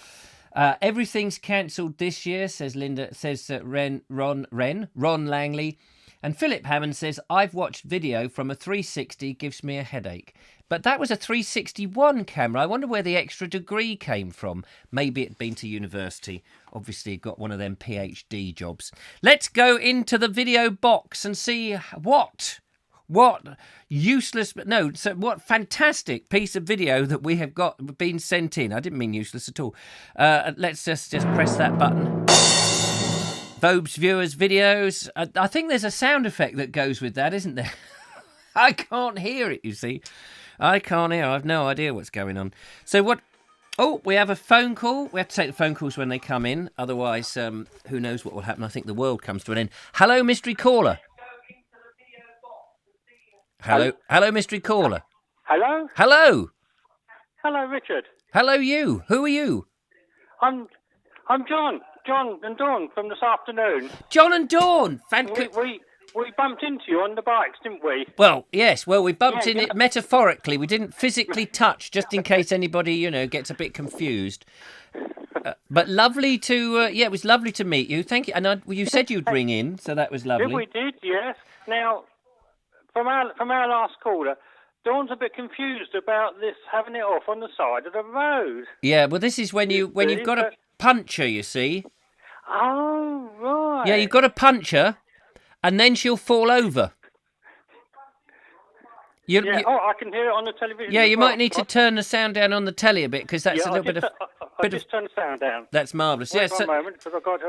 Speaker 1: Everything's cancelled this year, says Linda. Says Ron Langley. And Philip Hammond says, I've watched video from a 360, gives me a headache. But that was a 361 camera. I wonder where the extra degree came from. Maybe it'd been to university. Obviously, got one of them PhD jobs. Let's go into the video box and see what fantastic piece of video that we have been sent in. I didn't mean useless at all. Let's just press that button. Vobes viewers videos. I think there's a sound effect that goes with that, isn't there? I can't hear it, you see. I can't hear. I have no idea what's going on. So what... Oh, we have a phone call. We have to take the phone calls when they come in. Otherwise, who knows what will happen. I think the world comes to an end. Hello, mystery caller. Hello, mystery caller.
Speaker 5: Hello?
Speaker 1: Hello.
Speaker 5: Hello, Richard.
Speaker 1: Hello, you. Who are you?
Speaker 5: I'm John and Dawn from this afternoon.
Speaker 1: John and Dawn.
Speaker 5: We bumped into you on the bikes, didn't we?
Speaker 1: Well, yes. Well, we bumped
Speaker 5: Yeah,
Speaker 1: in
Speaker 5: yeah.
Speaker 1: it metaphorically. We didn't physically touch, just in case anybody, gets a bit confused. But lovely to, it was lovely to meet you. Thank you. And you said you'd ring in, so that was
Speaker 5: Yeah,
Speaker 1: lovely.
Speaker 5: we did, yes. Now, from our last caller, Dawn's a bit confused about this having it off on the side of the road.
Speaker 1: Yeah, well, this is when you've got a puncher, you see.
Speaker 5: Oh, right.
Speaker 1: Yeah, you've got to punch her, and then she'll fall over.
Speaker 5: I can hear it on the television.
Speaker 1: Yeah,
Speaker 5: as
Speaker 1: you
Speaker 5: well.
Speaker 1: might need to turn the sound down on the telly a bit, because that's a little bit of...
Speaker 5: I just turned the sound down.
Speaker 1: That's marvellous.
Speaker 5: Wait
Speaker 1: Yes,
Speaker 5: one moment, because I've got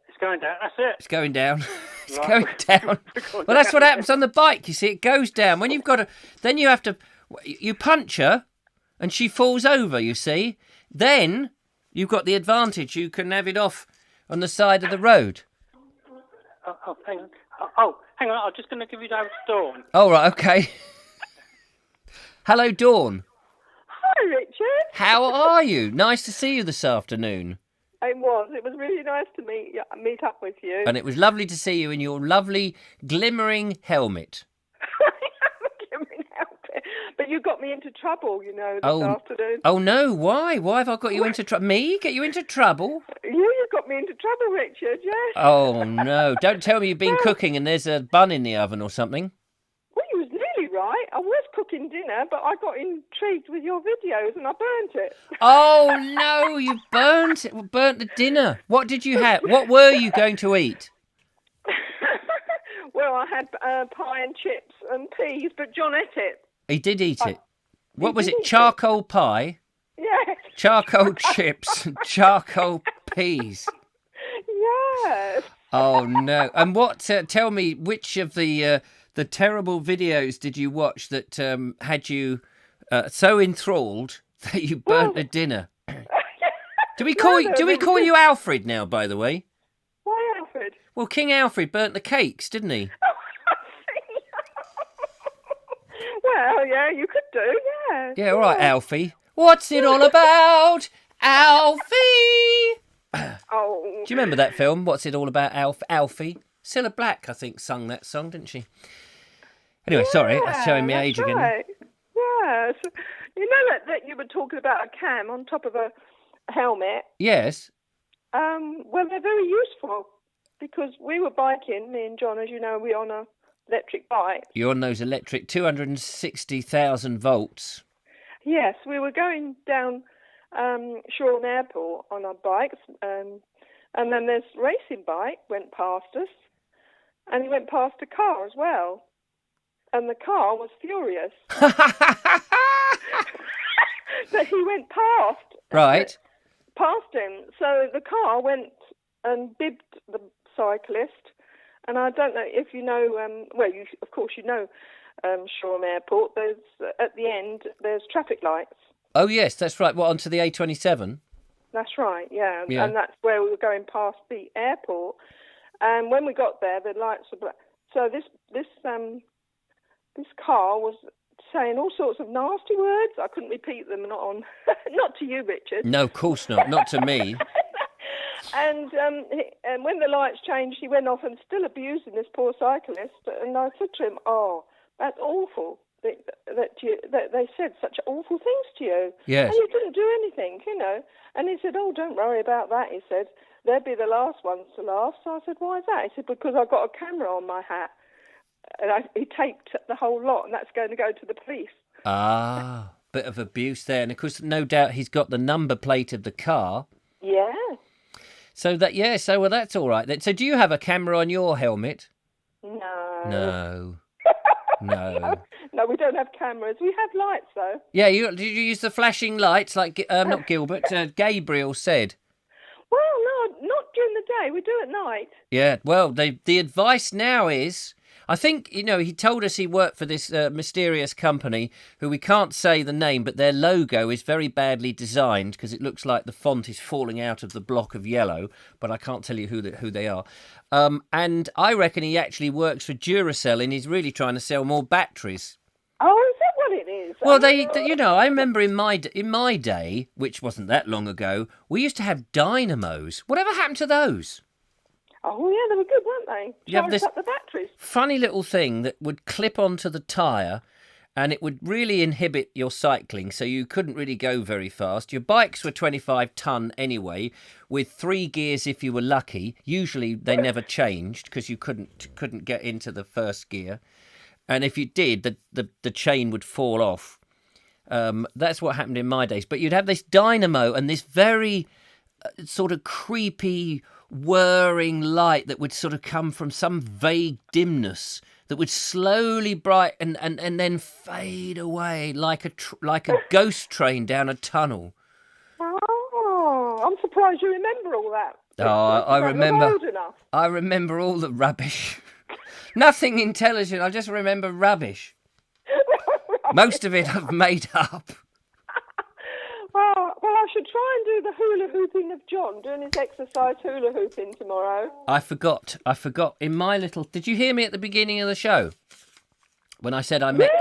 Speaker 5: it's going down. That's it.
Speaker 1: it's going down. It's
Speaker 5: Right.
Speaker 1: going down. Well, that's what happens on the bike, you see. It goes down. When you've got to... Then you have to... You punch her, and she falls over, you see. Then you've got the advantage. You can have it off on the side of the road.
Speaker 5: Oh, hang on. Hang on. I'm just going to give you over to Dawn.
Speaker 1: Oh, right, okay. Hello, Dawn.
Speaker 6: Hi, Richard.
Speaker 1: How are you? Nice to see you this afternoon.
Speaker 6: It was really nice to meet up with you.
Speaker 1: And it was lovely to see you in your lovely glimmering helmet.
Speaker 6: But you got me into trouble, this afternoon.
Speaker 1: Oh, no, why? Why have I got you into trouble? Me? Get you into trouble?
Speaker 6: You got me into trouble, Richard, yes.
Speaker 1: Oh, no. Don't tell me you've been cooking and there's a bun in the oven or something.
Speaker 6: Well, you was nearly right. I was cooking dinner, but I got intrigued with your videos and I burnt it.
Speaker 1: Oh, no, you burnt the dinner. What did you have? What were you going to eat?
Speaker 6: Well, I had pie and chips and peas, but John ate it.
Speaker 1: He did eat it. What was
Speaker 6: did
Speaker 1: it?
Speaker 6: eat it.
Speaker 1: Charcoal pie?
Speaker 6: Yes.
Speaker 1: Charcoal chips and charcoal peas.
Speaker 6: Yes.
Speaker 1: Oh no! And what? Tell me, which of the terrible videos did you watch that had you so enthralled that you burnt the dinner? Do we call you Alfred now? By the way.
Speaker 6: Why, Alfred?
Speaker 1: Well, King Alfred burnt the cakes, didn't he?
Speaker 6: Well, yeah, you could do, yeah.
Speaker 1: Yeah, all right, Alfie. What's it all about, Alfie?
Speaker 6: Oh.
Speaker 1: Do you remember that film? What's it all about, Alfie? Cilla Black, I think, sung that song, didn't she? Anyway, sorry, that's showing me age again.
Speaker 6: Right. Yes. You know that you were talking about a cam on top of a helmet?
Speaker 1: Yes.
Speaker 6: Well, they're very useful because we were biking, me and John, as you know, we're on a electric bike.
Speaker 1: You're on those electric 260,000 volts.
Speaker 6: Yes, we were going down Swan Airport on our bikes, and then this racing bike went past us, and he went past a car as well, and the car was furious. That he went past.
Speaker 1: Right.
Speaker 6: Past him. So the car went and bibbed the cyclist. And I don't know if you know, of course you know Swan Airport. There's at the end, there's traffic lights.
Speaker 1: Oh, yes, that's right. What, onto the A27?
Speaker 6: That's right, yeah.
Speaker 1: Yeah.
Speaker 6: And that's where we were going past the airport. And when we got there, the lights were black. So this car was saying all sorts of nasty words. I couldn't repeat them, not to you, Richard.
Speaker 1: No, of course not. Not to me.
Speaker 6: And when the lights changed, he went off and still abusing this poor cyclist. And I said to him, "Oh, that's awful that they said such awful things to you."
Speaker 1: Yes.
Speaker 6: And you didn't do anything, And he said, "Oh, don't worry about that." He said, "They'll be the last ones to laugh." So I said, "Why is that?" He said, "Because I've got a camera on my hat." And he taped the whole lot, and that's going to go to the police.
Speaker 1: Ah, bit of abuse there. And of course, no doubt he's got the number plate of the car.
Speaker 6: Yeah.
Speaker 1: So that's all right then. So do you have a camera on your helmet?
Speaker 6: No.
Speaker 1: No.
Speaker 6: No, we don't have cameras. We have lights, though.
Speaker 1: Yeah, did you use the flashing lights like, not Gilbert, Gabriel said?
Speaker 6: Well, no, not during the day. We do at night.
Speaker 1: Yeah, well, the advice now is... I think, he told us he worked for this mysterious company who we can't say the name, but their logo is very badly designed because it looks like the font is falling out of the block of yellow, but I can't tell you who they are. And I reckon he actually works for Duracell and he's really trying to sell more batteries.
Speaker 6: Oh, is that what it is?
Speaker 1: Well, I remember in my day, which wasn't that long ago, we used to have dynamos. Whatever happened to those?
Speaker 6: Oh, yeah, they were good, weren't they?
Speaker 1: You have
Speaker 6: Charged
Speaker 1: this
Speaker 6: up the batteries.
Speaker 1: funny little thing that would clip onto the tyre, and it would really inhibit your cycling, so you couldn't really go very fast. Your bikes were 25 tonne anyway, with 3 gears if you were lucky. Usually they never changed because you couldn't get into the first gear, and if you did, the chain would fall off. That's what happened in my days. But you'd have this dynamo and this very sort of creepy, whirring light that would sort of come from some vague dimness that would slowly brighten and then fade away like a ghost train down a tunnel.
Speaker 6: Oh, I'm surprised you remember all that.
Speaker 1: Oh, I remember.
Speaker 6: You're old enough.
Speaker 1: I remember all the rubbish. Nothing intelligent. I just remember rubbish. Most of it I've made up.
Speaker 6: Well, I should try and do the hula hooping of John, doing his exercise hula hooping tomorrow.
Speaker 1: I forgot. In my little... Did you hear me at the beginning of the show? When I said I met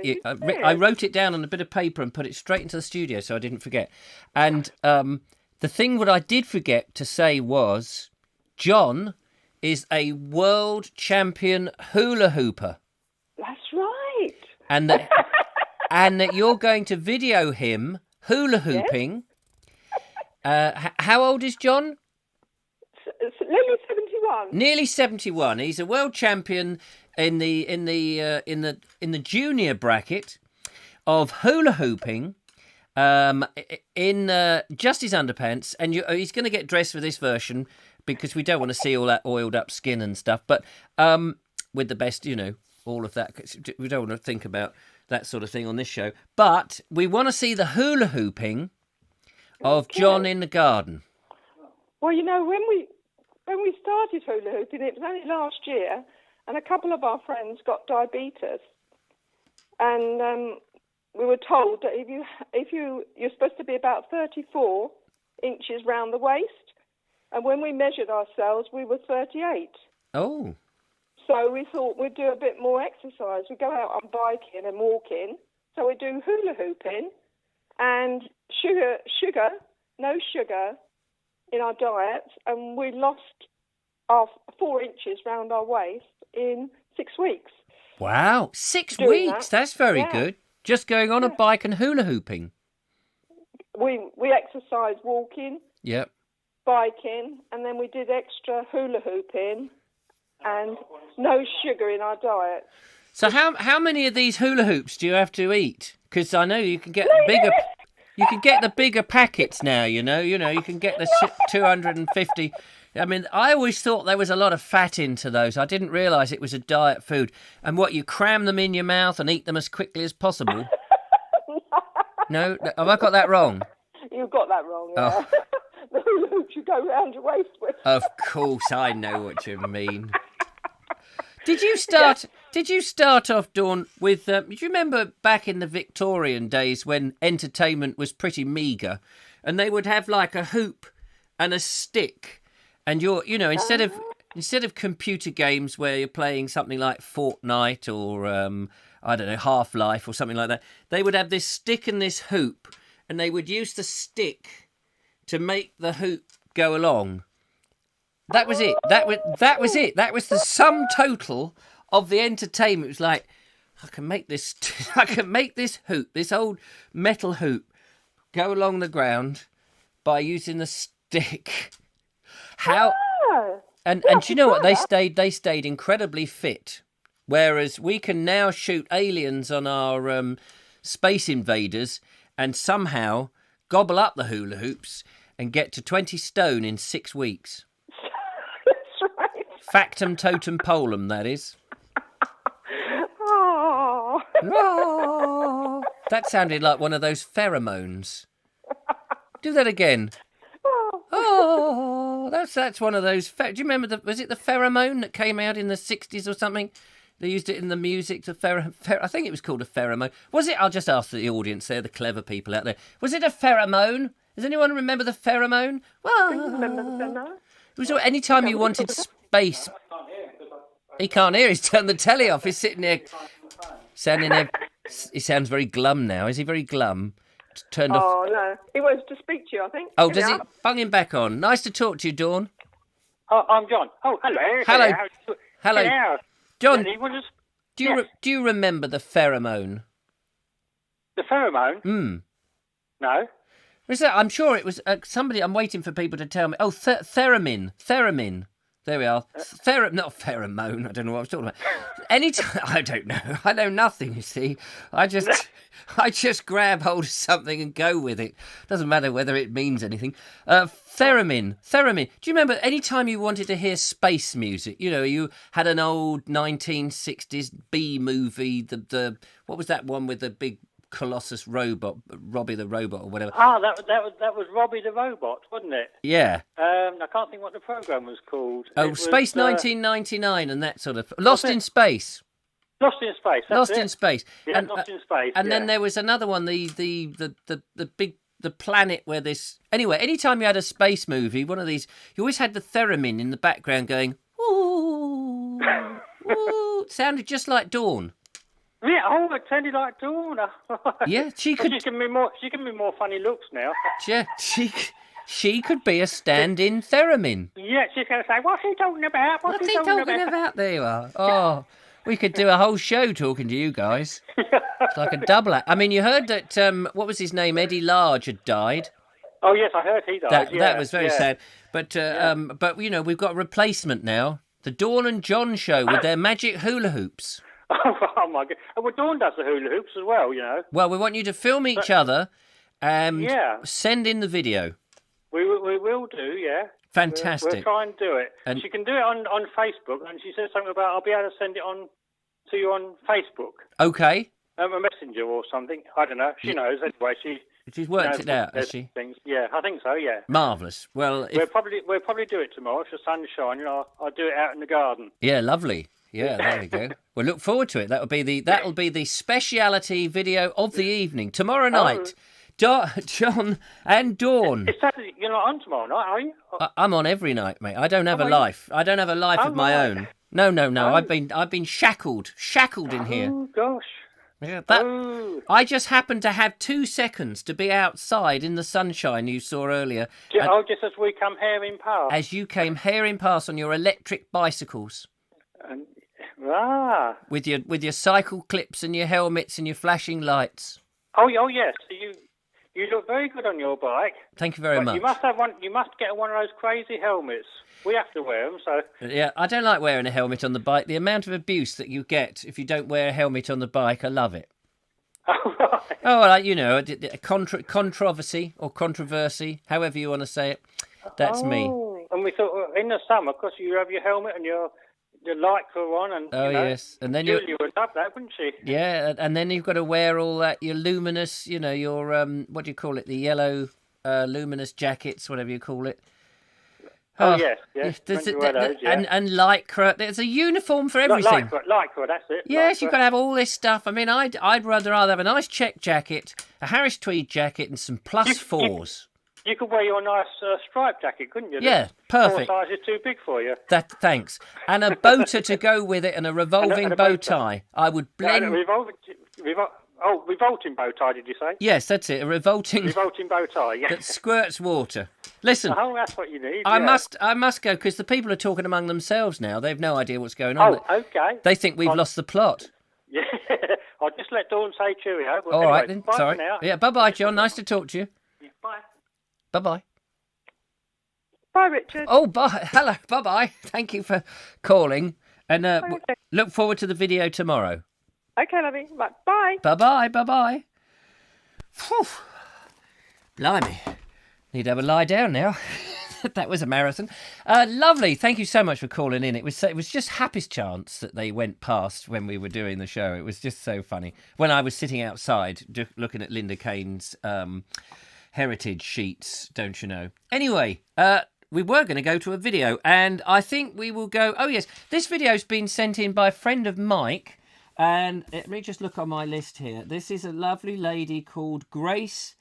Speaker 1: you? I wrote it down on a bit of paper and put it straight into the studio so I didn't forget. And the thing that I did forget to say was, John is a world champion hula hooper.
Speaker 6: That's right.
Speaker 1: And that you're going to video him hula hooping. Yes. How old is John?
Speaker 6: Nearly 71.
Speaker 1: Nearly 71. He's a world champion in the junior bracket of hula hooping. In just his underpants, and he's going to get dressed for this version because we don't want to see all that oiled up skin and stuff. But with the best, all of that. We don't want to think about that sort of thing on this show. But we want to see the hula hooping of John in the garden.
Speaker 6: Well, when we started hula hooping, it was only last year, and a couple of our friends got diabetes, and we were told that you're supposed to be about 34 inches round the waist, and when we measured ourselves, we were 38.
Speaker 1: Oh. So
Speaker 6: we thought we'd do a bit more exercise. We'd go out on biking and walking. So we do hula hooping and no sugar in our diet, and we lost our 4 inches round our waist in 6 weeks.
Speaker 1: Wow, 6 weeks? That's very good. Just going on a bike and hula hooping.
Speaker 6: We exercised walking, biking, and then we did extra hula hooping and no sugar in our diet.
Speaker 1: So how many of these hula hoops do you have to eat? Because I know you can get bigger. You can get the bigger packets now. You can get the 250. I mean, I always thought there was a lot of fat into those. I didn't realise it was a diet food. And you cram them in your mouth and eat them as quickly as possible? No? Have I got that wrong?
Speaker 6: You've got that wrong, yeah. Oh. The hula hoops you go round your waist with.
Speaker 1: Of course, I know what you mean. Did you start off, Dawn, with... do you remember back in the Victorian days when entertainment was pretty meagre, and they would have like a hoop and a stick, and instead of computer games where you're playing something like Fortnite or I don't know, Half-Life or something like that, they would have this stick and this hoop, and they would use the stick to make the hoop go along. That was it. That was it. That was the sum total of the entertainment. It was like, I can make this hoop, this old metal hoop, go along the ground by using the stick. And do you know what? They stayed incredibly fit. Whereas we can now shoot aliens on our Space Invaders and somehow gobble up the hula hoops and get to 20 stone in 6 weeks.
Speaker 6: That's right.
Speaker 1: Factum totem polem, that is.
Speaker 6: Oh.
Speaker 1: Oh. That sounded like one of those pheromones. Do that again. Oh, that's one of those. Do you remember was it the pheromone that came out in the 60s or something? They used it in the music to I think it was called a pheromone. Was it? I'll just ask the audience. They're the clever people out there. Was it a pheromone? Does anyone remember the pheromone? Well,
Speaker 6: I remember the pheromone.
Speaker 1: It was any time you wanted space. He can't hear. He's turned the telly off. He's sitting there, sounding there. He sounds very glum now. Is he very glum? Turned off.
Speaker 6: Oh no, he wants to speak to you, I think.
Speaker 1: Oh, does he? Bung him back on. Nice to talk to you, Dawn.
Speaker 5: Oh, I'm John. Oh, hello.
Speaker 1: Hello. Hello.
Speaker 5: Yeah.
Speaker 1: John,
Speaker 5: He was just,
Speaker 1: do you remember the pheromone?
Speaker 5: the pheromone? No.
Speaker 1: Was that? I'm sure it was somebody. I'm waiting for people to tell me. Oh, theremin. Theremin. There we are. Not pheromone. I don't know what I was talking about. Anytime, I don't know. I know nothing. You see, I just grab hold of something and go with it. Doesn't matter whether it means anything. Theremin. Theremin. Do you remember any time you wanted to hear space music? You know, you had an old 1960s B movie. The what was that one with the big Colossus robot, Robbie the robot or whatever?
Speaker 5: Ah, that was Robbie the robot, wasn't it?
Speaker 1: Yeah.
Speaker 5: I can't think what the program was called.
Speaker 1: Oh, Space 1999 and that sort of Lost in Space.
Speaker 5: Lost in Space.
Speaker 1: Lost in Space.
Speaker 5: Yeah, Lost in Space.
Speaker 1: And then there was another one, the planet where this. Anyway, anytime you had a space movie, one of these, you always had the theremin in the background going. Ooh, ooh. It sounded just like Dawn.
Speaker 5: Yeah, oh, it sounded like Dawn.
Speaker 1: Yeah, she could.
Speaker 5: She's giving me more funny looks now.
Speaker 1: Yeah, she could be a stand-in theremin.
Speaker 5: Yeah, she's going to say, "What's he talking about?
Speaker 1: What's he talking about?" There you are. Oh, we could do a whole show talking to you guys. It's like a double act. I mean, you heard that. What was his name? Eddie Large had died.
Speaker 5: Oh yes, I heard he died.
Speaker 1: That was very sad. But you know, we've got a replacement now. The Dawn and John show with their magic hula hoops.
Speaker 5: Oh my God! Well, Dawn does the hula hoops as well, you know.
Speaker 1: Well, we want you to film each other and send in the video.
Speaker 5: We will do, yeah.
Speaker 1: Fantastic.
Speaker 5: We'll try and do it. And she can do it on Facebook, and she said something about I'll be able to send it on to you on Facebook.
Speaker 1: Okay.
Speaker 5: A messenger or something. I don't know. She knows anyway.
Speaker 1: She's worked it out, has she?
Speaker 5: Things. Yeah, I think so. Yeah.
Speaker 1: Marvellous. Well,
Speaker 5: we'll probably do it tomorrow if the sun's shining. I'll do it out in the garden.
Speaker 1: Yeah, lovely. Yeah, there we go. We'll look forward to it. That'll be the speciality video of the evening tomorrow night. John and Dawn.
Speaker 5: It's Saturday. You're not on tomorrow night, are you?
Speaker 1: I'm on every night, mate. I don't have a life. I don't have a life of my own. No.
Speaker 5: Oh.
Speaker 1: I've been shackled in here.
Speaker 5: Oh gosh.
Speaker 1: Yeah, I just happened to have 2 seconds to be outside in the sunshine you saw earlier.
Speaker 5: Just as we come herring past.
Speaker 1: As you came herring past on your electric bicycles. With your cycle clips and your helmets and your flashing lights.
Speaker 5: Oh yes. You look very good on your bike.
Speaker 1: Thank you very much.
Speaker 5: You must have one. You must get one of those crazy helmets. We have to wear them. So
Speaker 1: yeah, I don't like wearing a helmet on the bike. The amount of abuse that you get if you don't wear a helmet on the bike, I love it.
Speaker 5: Oh, right.
Speaker 1: Oh, well, you know, controversy or controversy, however you want to say it. That's me.
Speaker 5: And we thought in the summer, because you have your helmet and your Lycra on, and
Speaker 1: yes, and then
Speaker 5: Julie would love that, wouldn't she?
Speaker 1: Yeah, and then you've got to wear all that your luminous, you know, your what do you call it? The yellow luminous jackets, whatever you call it.
Speaker 5: Oh yes.
Speaker 1: And Lycra. There's a uniform for everything.
Speaker 5: Lycra, that's it.
Speaker 1: Yes,
Speaker 5: Lycra.
Speaker 1: you've got to have all this stuff. I mean, I'd rather have a nice check jacket, a Harris tweed jacket, and some +4s.
Speaker 5: You could wear your nice striped jacket, couldn't you?
Speaker 1: Yeah, perfect.
Speaker 5: Your size is too big for you.
Speaker 1: Thanks. And a boater to go with it, and a revolving bow tie. I would blend.
Speaker 5: Revolting bow tie, did you say?
Speaker 1: Yes, that's it. A revolting
Speaker 5: bow tie. Yeah.
Speaker 1: That squirts water. Listen.
Speaker 5: Oh, that's what you need.
Speaker 1: I must go because the people are talking among themselves now. They've no idea what's going
Speaker 5: on. Oh, okay.
Speaker 1: They think we've lost the plot.
Speaker 5: Yeah. I'll just let Dawn say cheerio.
Speaker 1: All right then. Sorry. Yeah. Bye, John. Nice to talk to you.
Speaker 5: Yeah, bye.
Speaker 1: Bye.
Speaker 6: Bye, Richard.
Speaker 1: Oh, bye. Hello. Bye. Thank you for calling. And look forward to the video tomorrow.
Speaker 6: Okay, lovey. Bye.
Speaker 1: Bye. Whew. Blimey. Need to have a lie down now. That was a marathon. Lovely. Thank you so much for calling in. It was just happiest chance that they went past when we were doing the show. It was just so funny. When I was sitting outside looking at Linda Kane's heritage sheets, don't you know. Anyway, we were going to go to a video, and I think we will go... Oh, yes, this video's been sent in by a friend of Mike, and let me just look on my list here. This is a lovely lady called Grace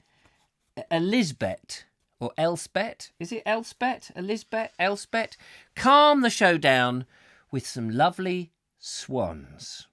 Speaker 1: Elizabeth, or Elspeth. Is it Elspeth? Elizabeth? Elspeth? Calm the show down with some lovely swans.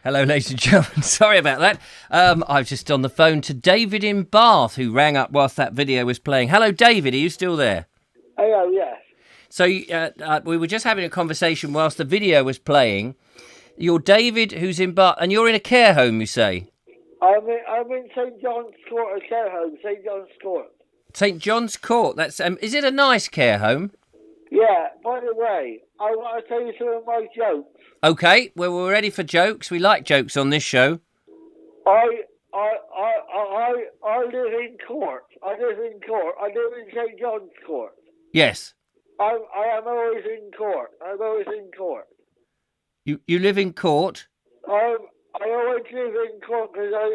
Speaker 1: Hello, ladies and gentlemen. Sorry about that. I was just on the phone to David in Bath, who rang up whilst that video was playing. Hello, David. Are you still there?
Speaker 7: Hello, yes.
Speaker 1: So we were just having a conversation whilst the video was playing. You're David, who's in Bath, and you're in a care home, you say?
Speaker 7: I'm in St John's Court, a care home, St John's Court.
Speaker 1: St John's Court. That's. Is it a nice care home?
Speaker 7: Yeah, by the way, I want to tell you some of my jokes.
Speaker 1: Okay, well, we're ready for jokes. We like jokes on this show.
Speaker 7: I live in court. I live in St John's Court.
Speaker 1: Yes.
Speaker 7: I am always in court. I'm always in court.
Speaker 1: You live in court?
Speaker 7: I always live in court because I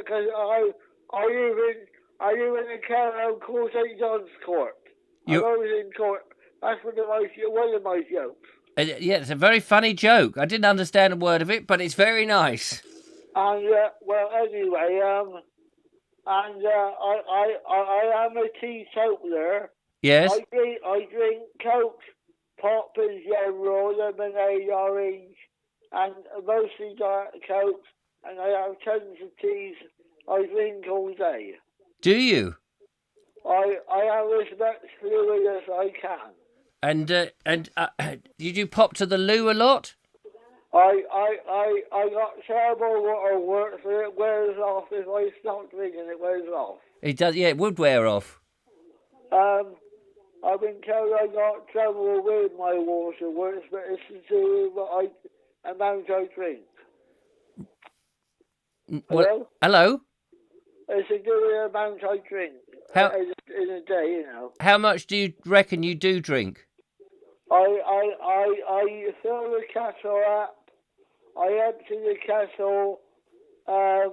Speaker 7: live in a care home called St John's Court. I'm always in court. That's one of my jokes.
Speaker 1: Yeah, it's a very funny joke. I didn't understand a word of it, but it's very nice.
Speaker 7: And well, anyway, I am a teetotaler.
Speaker 1: Yes.
Speaker 7: I drink Coke, pop in general, lemonade, orange, and mostly Diet Coke, and I have tons of teas I drink all day.
Speaker 1: Do you?
Speaker 7: I have as much fluid as I can.
Speaker 1: And did you pop to the loo a lot?
Speaker 7: I got terrible waterwork, so it wears off. If I stop drinking, it wears off.
Speaker 1: It does, yeah, it would wear off.
Speaker 7: I've been told I got trouble with my waterworks, but it's to do with what amount I drink. Hello?
Speaker 1: Hello?
Speaker 7: It's to do with the amount I drink in a day, you know.
Speaker 1: How much do you reckon you do drink?
Speaker 7: I fill the kettle up. I empty the kettle. I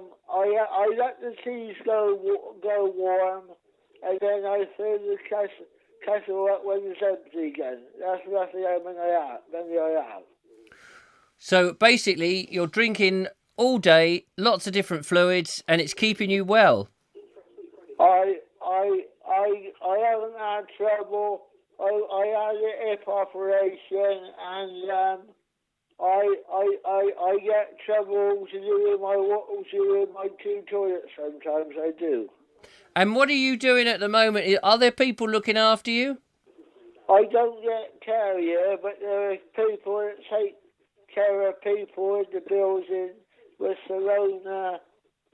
Speaker 7: let the teas go warm, and then I fill the kettle up when it's empty again. That's roughly how many I have.
Speaker 1: So basically, you're drinking all day, lots of different fluids, and it's keeping you well.
Speaker 7: I haven't had trouble. I had a hip operation, and I get trouble to do with my two toilets sometimes. I do.
Speaker 1: And what are you doing at the moment? Are there people looking after you?
Speaker 7: I don't get care here, but there are people that take care of people in the building with Serona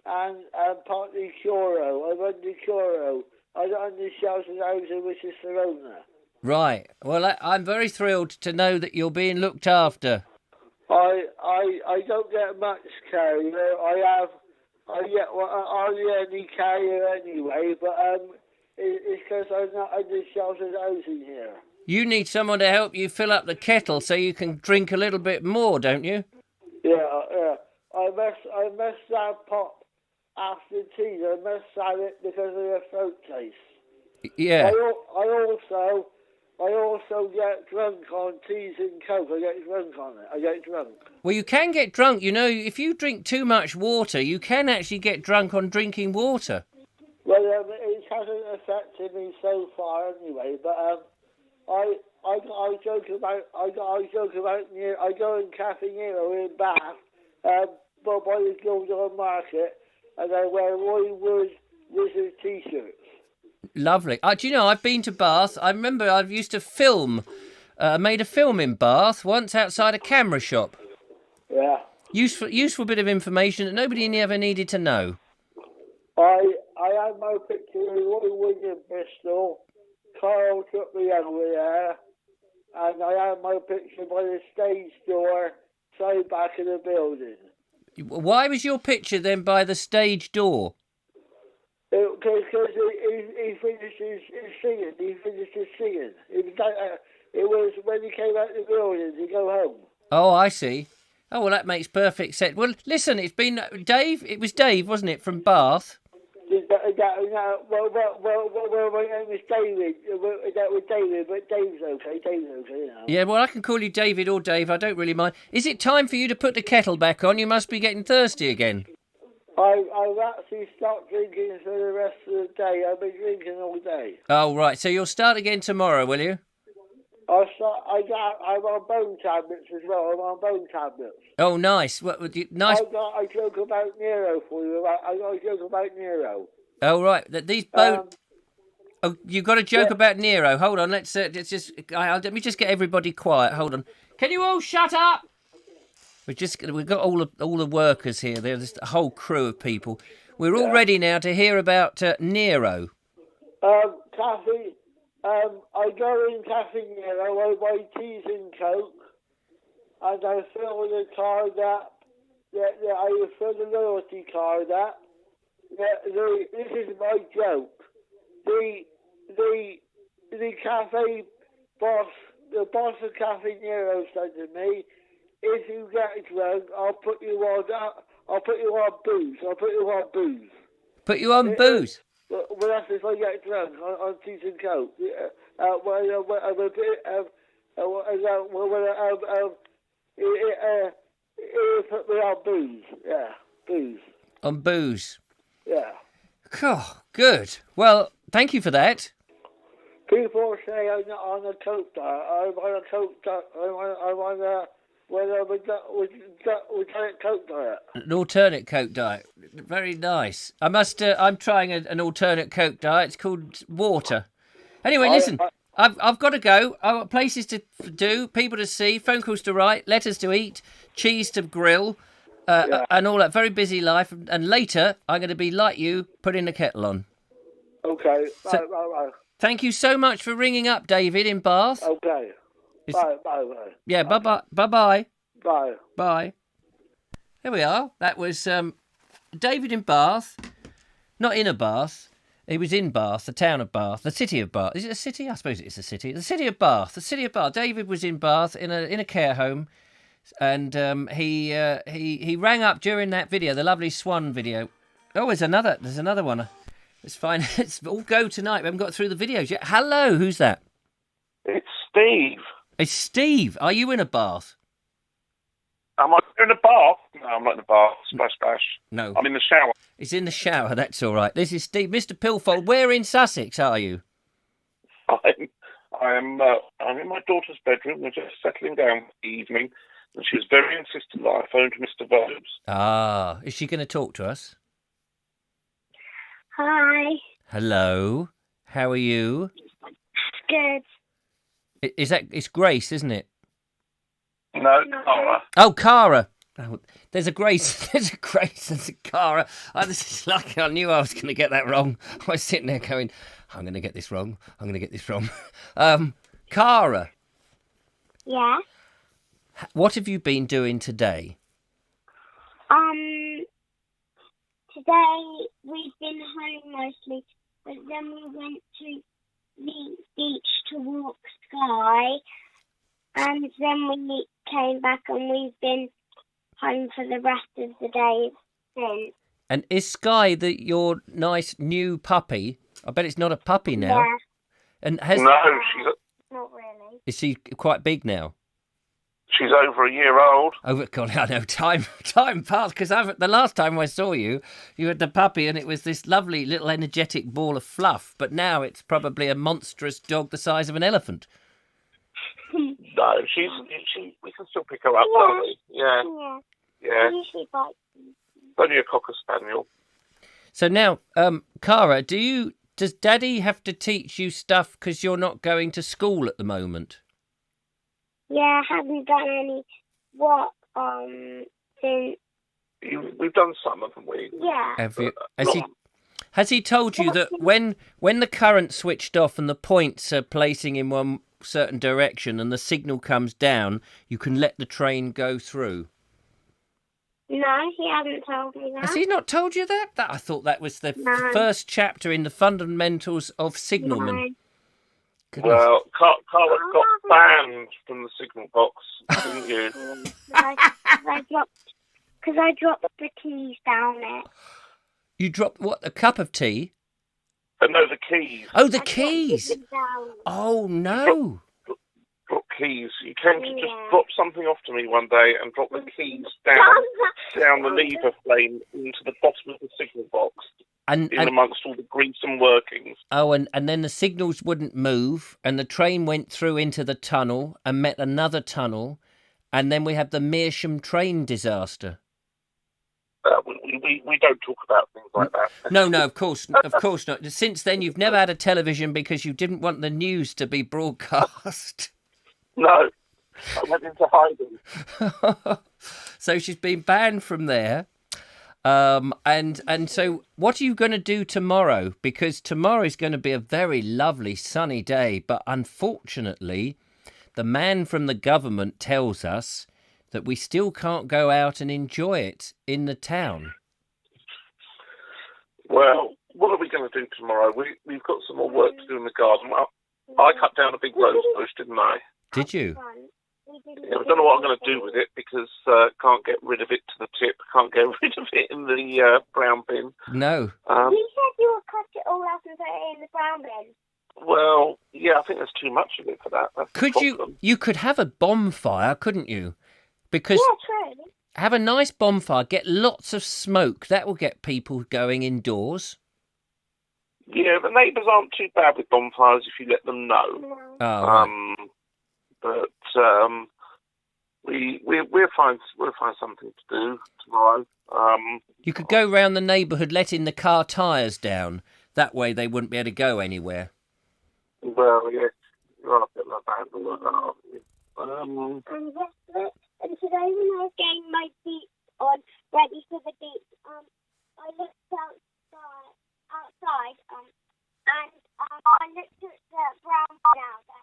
Speaker 7: and partly Curo. I'm under Curo. I'm under sheltered housing, which is Serona.
Speaker 1: Right. Well, I'm very thrilled to know that you're being looked after.
Speaker 7: I don't get much care. You know, I get hardly any care anyway, but it's because I'm not under sheltered housing here.
Speaker 1: You need someone to help you fill up the kettle so you can drink a little bit more, don't you?
Speaker 7: Yeah. I must have pop after tea. I must have it because of the throat taste.
Speaker 1: Yeah.
Speaker 7: I also get drunk on teas and Coke. I get drunk on it. I get drunk.
Speaker 1: Well, you can get drunk. You know, if you drink too much water, you can actually get drunk on drinking water.
Speaker 7: Well, it hasn't affected me so far anyway. But I joke about I go in Cafe Nero in Bath, by the Guildhall Market, and I wear Roy Wood Wizard t-shirts.
Speaker 1: Lovely. Do you know, I've been to Bath. I remember I used to film, made a film in Bath once outside a camera shop.
Speaker 7: Yeah.
Speaker 1: Useful bit of information that nobody ever needed to know.
Speaker 7: I had my picture with Roy Wood in Bristol. Carl took me over there, and I had my picture by the stage door, side back of the building.
Speaker 1: Why was your picture then by the stage door?
Speaker 7: Because he finished his singing. It was when he came out of the building to go home.
Speaker 1: Oh, I see. Oh, well, that makes perfect sense. Well, listen, it's been Dave. It was Dave, wasn't it, from Bath?
Speaker 7: Well, my name is David. That was David, but Dave's okay. You know.
Speaker 1: Yeah, well, I can call you David or Dave. I don't really mind. Is it time for you to put the kettle back on? You must be getting thirsty again.
Speaker 7: I've actually stopped drinking for the rest of the day. I've been drinking all day.
Speaker 1: Oh, right. So you'll start again tomorrow, will you?
Speaker 7: I'm on bone tablets as well. I'm on bone tablets.
Speaker 1: Oh, nice. Nice.
Speaker 7: I got a joke about Nero for you. I got a joke about Nero.
Speaker 1: Oh, right. These bone. Oh, you got a joke about Nero. Hold on. Let's just. Let me just get everybody quiet. Hold on. Can you all shut up? We've got all the workers here. There's a whole crew of people. We're all ready now to hear about Nero.
Speaker 7: Cafe. I go in Cafe Nero. I buy teas and Coke, and I fill the card up. I fill the loyalty card up. This is my joke. The cafe boss, the boss of Cafe Nero said to me, "If you get drunk, I'll put you on booze. I'll put you on booze."
Speaker 1: Put you on booze?
Speaker 7: Well, that's if I get drunk on teas and Coke. Put me on booze. Yeah, booze.
Speaker 1: On booze.
Speaker 7: Yeah.
Speaker 1: Oh, good. Well, thank you for that.
Speaker 7: People say I'm not on a Coke diet. I'm on a Coke diet. I'm on a alternate Coke diet.
Speaker 1: An alternate Coke diet. Very nice. I'm trying an alternate Coke diet. It's called water. Anyway, listen. I've got to go. I've got places to do, people to see, phone calls to write, letters to eat, cheese to grill, and all that. Very busy life. And later, I'm going to be like you, putting the kettle on.
Speaker 7: Okay.
Speaker 1: Bye. Thank you so much for ringing up, David, in Bath.
Speaker 7: Okay. Bye.
Speaker 1: Yeah, bye-bye. Bye-bye.
Speaker 7: Bye.
Speaker 1: Bye. There we are. That was David in Bath. Not in a bath. He was in Bath, the town of Bath, the city of Bath. Is it a city? I suppose it is a city. The city of Bath. The city of Bath. David was in Bath in a care home, and he rang up during that video, the lovely Swan video. Oh, there's another one. It's fine. It's all go tonight. We haven't got through the videos yet. Hello, who's that?
Speaker 8: It's Steve.
Speaker 1: It's Steve. Are you in a bath?
Speaker 8: Am I in a bath? No, I'm not in a bath. Splash, splash.
Speaker 1: No.
Speaker 8: I'm in the shower.
Speaker 1: It's in the shower. That's all right. This is Steve. Mr. Pilfold, where in Sussex are you?
Speaker 8: I'm in my daughter's bedroom. We're just settling down for the evening. And she was very insistent that I phoned Mr. Vobes.
Speaker 1: Ah, is she going to talk to us?
Speaker 9: Hi.
Speaker 1: Hello. How are you?
Speaker 9: Good.
Speaker 1: It's Grace, isn't it?
Speaker 8: No, Cara.
Speaker 1: Oh, Cara. Oh, there's a Grace. There's a Grace. There's a Cara. Oh, this is lucky. I knew I was going to get that wrong. I was sitting there going, I'm going to get this wrong. I'm going to get this wrong. Cara.
Speaker 9: Yeah.
Speaker 1: What have you been doing today?
Speaker 9: Today we've been home mostly, but then we went to the beach to walk Sky, and then we came back and we've been home for the rest of the day since.
Speaker 1: And is Sky your nice new puppy? I bet it's not a puppy now.
Speaker 9: Yeah.
Speaker 1: And
Speaker 8: she's
Speaker 9: not really.
Speaker 1: Is she quite big now?
Speaker 8: She's over a year old.
Speaker 1: Oh God, I know. Time passed because the last time I saw you, you had the puppy, and it was this lovely little energetic ball of fluff. But now it's probably a monstrous dog the size of an elephant.
Speaker 8: No, we can still pick her up, don't we? Yeah.
Speaker 9: Usually bites.
Speaker 8: Only a cocker spaniel.
Speaker 1: So now, Cara, does Daddy have to teach you stuff because you're not going to school at the moment?
Speaker 9: Yeah, I haven't done any work since.
Speaker 8: We've done some, haven't we?
Speaker 9: Yeah.
Speaker 1: Have you? Has he told you that when the current switched off and the points are placing in one certain direction and the signal comes down, you can let the train go through?
Speaker 9: No, he hasn't told me that.
Speaker 1: Has he not told you that? I thought that was the first chapter in the fundamentals of signalmen.
Speaker 9: No.
Speaker 1: Goodness.
Speaker 8: Well, Cara got banned from the signal box, didn't you?
Speaker 9: Because I dropped the keys down it.
Speaker 1: You dropped what? A cup of tea?
Speaker 8: No, the keys.
Speaker 1: Oh, the keys! Oh, no.
Speaker 8: Drop keys. You came to just drop something off to me one day and drop the keys down the lever flame into the bottom of the signal box.
Speaker 1: And
Speaker 8: amongst all the gruesome workings.
Speaker 1: Oh, and then the signals wouldn't move, and the train went through into the tunnel and met another tunnel, and then we had the Meersham train disaster.
Speaker 8: We don't talk about things like that.
Speaker 1: No, of course not. Since then, you've never had a television because you didn't want the news to be broadcast.
Speaker 8: No, I went into hiding.
Speaker 1: So she's been banned from there. And so what are you going to do tomorrow? Because tomorrow is going to be a very lovely sunny day, but unfortunately, the man from the government tells us that we still can't go out and enjoy it in the town.
Speaker 8: Well, what are we going to do tomorrow? We've got some more work to do in the garden. Well, I cut down a big rose bush, didn't I?
Speaker 1: Did you?
Speaker 8: Yeah, I don't know what I'm going to do with it because can't get rid of it to the tip. Can't get rid of it in the brown bin.
Speaker 1: No.
Speaker 9: You said you would cut it all up and put it in the brown bin.
Speaker 8: Well, yeah, I think there's too much of it for that. That's
Speaker 1: You could have a bonfire, couldn't you? Because
Speaker 9: yeah, true.
Speaker 1: Have a nice bonfire, get lots of smoke. That will get people going indoors.
Speaker 8: Yeah, the neighbours aren't too bad with bonfires if you let them know.
Speaker 9: No.
Speaker 1: Oh, right.
Speaker 8: But we'll find something to do tomorrow.
Speaker 1: You could go round the neighbourhood letting the car tyres down. That way they wouldn't be able to go anywhere.
Speaker 8: Well, yes, you're a bit like that, aren't you?
Speaker 9: And today when I was getting my feet on, ready for the beach, I looked outside, and I looked at the brown powder.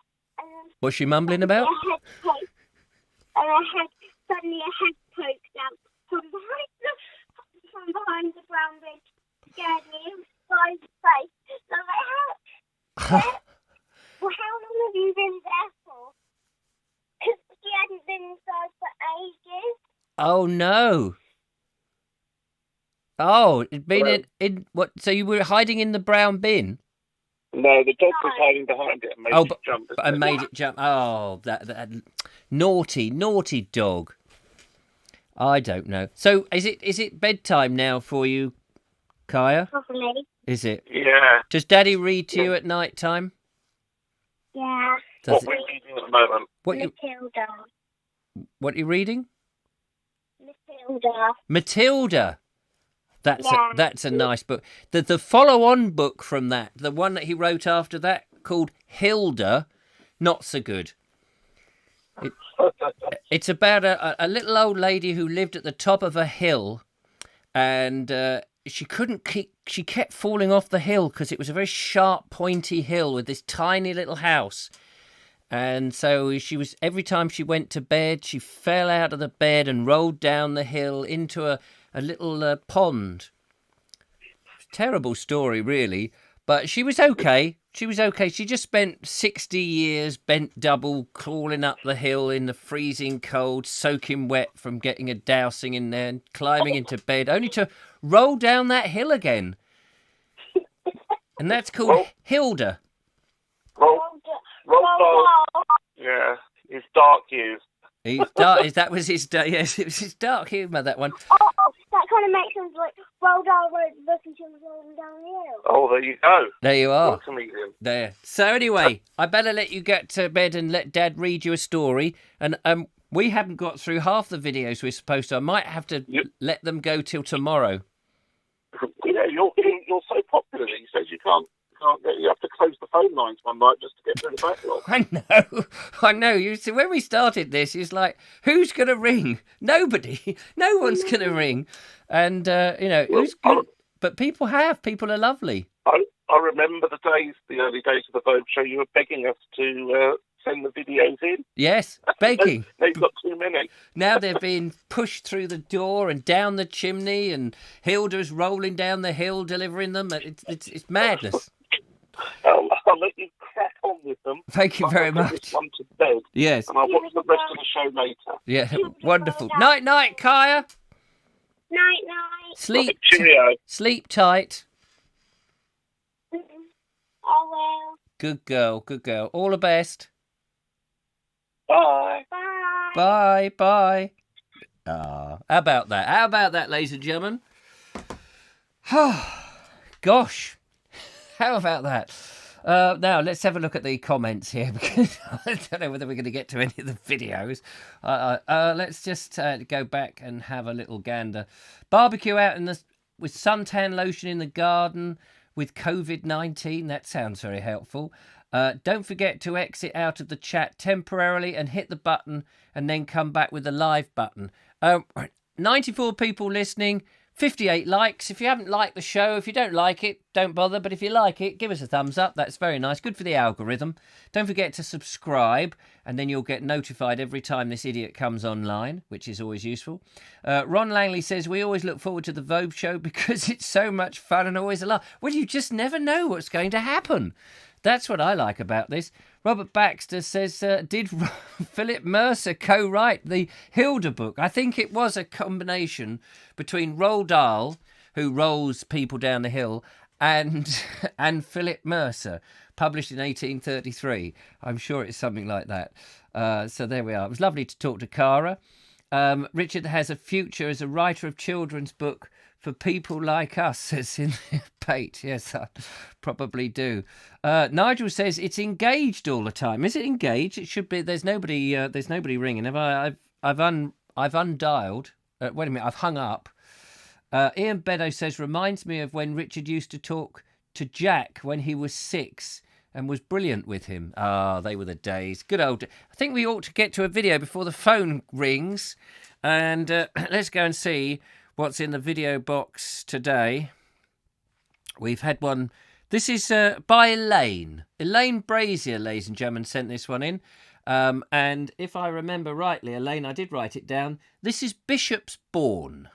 Speaker 1: What's she mumbling about?
Speaker 9: Suddenly a head poked out from behind the brown bin. Scared me. It was Sky's face. So I was like, how long have you been there for? Because she hadn't been inside for ages.
Speaker 1: Oh, no. Oh, it'd been in what? So you were hiding in the brown bin?
Speaker 8: No, the dog was hiding behind it and made it jump.
Speaker 1: And made it jump. Oh, that naughty dog. I don't know. So is it bedtime now for you, Kaya?
Speaker 9: Probably.
Speaker 1: Is it?
Speaker 8: Yeah.
Speaker 1: Does Daddy read to you at night time?
Speaker 9: Yeah.
Speaker 8: What are we reading at the moment?
Speaker 9: Matilda.
Speaker 1: What are you reading?
Speaker 9: Matilda.
Speaker 1: Matilda. That's a nice book. The follow-on book from that, the one that he wrote after that, called Hilda, not so good. It's about a little old lady who lived at the top of a hill, and she kept falling off the hill because it was a very sharp, pointy hill with this tiny little house. And so every time she went to bed, she fell out of the bed and rolled down the hill into a little pond. Terrible story, really. But she was okay. She just spent 60 years bent double, crawling up the hill in the freezing cold, soaking wet from getting a dousing in there and climbing into bed, only to roll down that hill again. And that's called Hilda.
Speaker 8: Yeah, his dark years.
Speaker 1: He's dark. That was his. Yes, it was his dark humour. That one.
Speaker 9: Oh, that kind of makes sense. Like, roll down the road, look until it's rolling down the hill.
Speaker 8: Oh, there you go.
Speaker 1: There you are.
Speaker 8: Comedian.
Speaker 1: There. So anyway, I better let you get to bed and let Dad read you a story. And we haven't got through half the videos we're supposed to. I might have to let them go till tomorrow.
Speaker 8: Yeah, you're so popular these days. You have to close the phone lines one night just to get through the backlog.
Speaker 1: I know. You see, when we started this, it's like, who's going to ring? Nobody. No one's going to ring. And, who's good? But people are lovely.
Speaker 8: I remember the early days of the Vobes show, you were begging us to send the videos in.
Speaker 1: Yes, begging.
Speaker 8: They've got too many.
Speaker 1: Now they're being pushed through the door and down the chimney, and Hilda's rolling down the hill delivering them. It's madness.
Speaker 8: I'll let you crack on with them.
Speaker 1: Thank you very much.
Speaker 8: This one to bed.
Speaker 1: Yes.
Speaker 8: And I'll watch the rest of the show later.
Speaker 1: Yeah, wonderful. Night, Kaya.
Speaker 9: Night.
Speaker 1: Sleep tight.
Speaker 9: I will.
Speaker 1: Good girl. All the best.
Speaker 8: Bye.
Speaker 1: Bye. How about that, ladies and gentlemen? Gosh, how about that? Now, let's have a look at the comments here, because I don't know whether we're going to get to any of the videos. Let's just go back and have a little gander. Barbecue out with suntan lotion in the garden with COVID-19. That sounds very helpful. Don't forget to exit out of the chat temporarily and hit the button and then come back with the live button. 94 people listening. 58 likes. If you haven't liked the show, if you don't like it, don't bother. But if you like it, give us a thumbs up. That's very nice. Good for the algorithm. Don't forget to subscribe, and then you'll get notified every time this idiot comes online, which is always useful. Ron Langley says, we always look forward to the Vobes show because it's so much fun and always a laugh. Well, you just never know what's going to happen. That's what I like about this. Robert Baxter says, did Philip Mercer co-write the Hilda book? I think it was a combination between Roald Dahl, who rolls people down the hill, and Philip Mercer, published in 1833. I'm sure it's something like that. So there we are. It was lovely to talk to Cara. Richard has a future as a writer of children's book for people like us, says in Pate. Yes, I probably do. Nigel says it's engaged all the time. Is it engaged? It should be. There's nobody. There's nobody ringing. I've undialed. Wait a minute. I've hung up. Ian Beddoe says, reminds me of when Richard used to talk to Jack when he was 6 and was brilliant with him. Ah, they were the days. Good old. I think we ought to get to a video before the phone rings, and let's go and see what's in the video box today. We've had one. This is by Elaine. Elaine Brazier, ladies and gentlemen, sent this one in. And if I remember rightly, Elaine, I did write it down. This is Bishop's Bourne.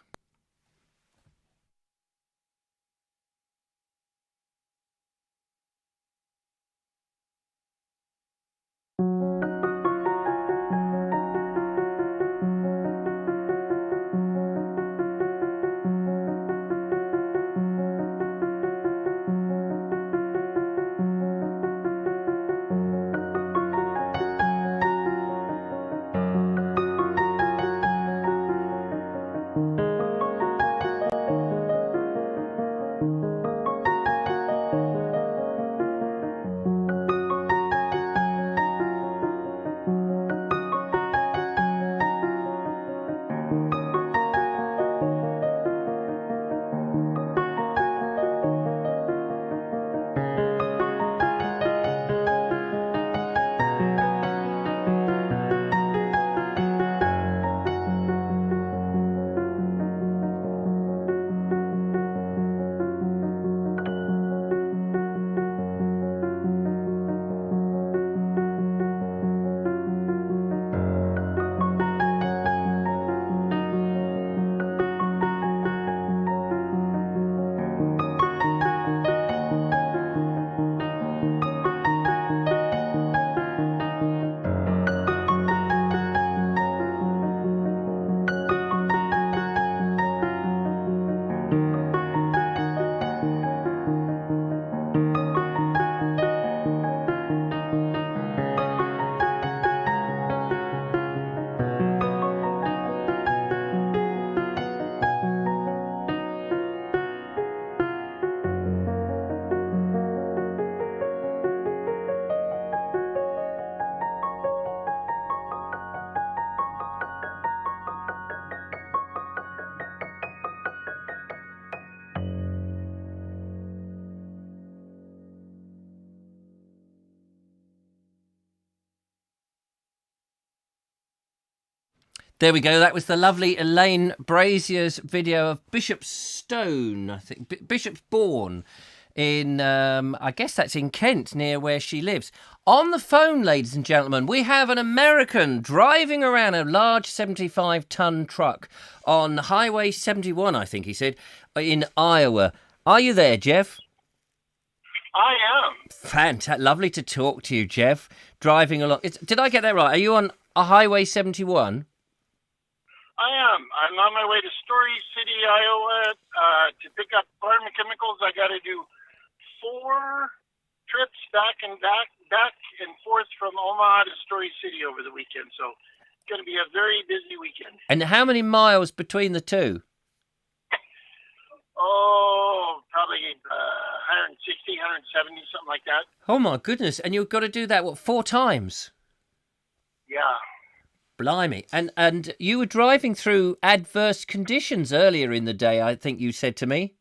Speaker 1: There we go. That was the lovely Elaine Brazier's video of Bishop's Stone, I think. Bishop's Bourne in, I guess that's in Kent, near where she lives. On the phone, ladies and gentlemen, we have an American driving around a large 75-ton truck on Highway 71, I think he said, in Iowa. Are you there, Jeff?
Speaker 10: I am.
Speaker 1: Fantastic. Lovely to talk to you, Jeff. Driving along. Did I get that right? Are you on a Highway 71?
Speaker 10: I am. I'm on my way to Story City, Iowa, to pick up farm chemicals. I got to do 4 trips back and forth from Omaha to Story City over the weekend. So it's going to be a very busy weekend.
Speaker 1: And how many miles between the two?
Speaker 10: Oh, probably 160, 170, something like that.
Speaker 1: Oh my goodness! And you've got to do that, what, 4 times?
Speaker 10: Yeah.
Speaker 1: Blimey. And you were driving through adverse conditions earlier in the day, I think you said to me.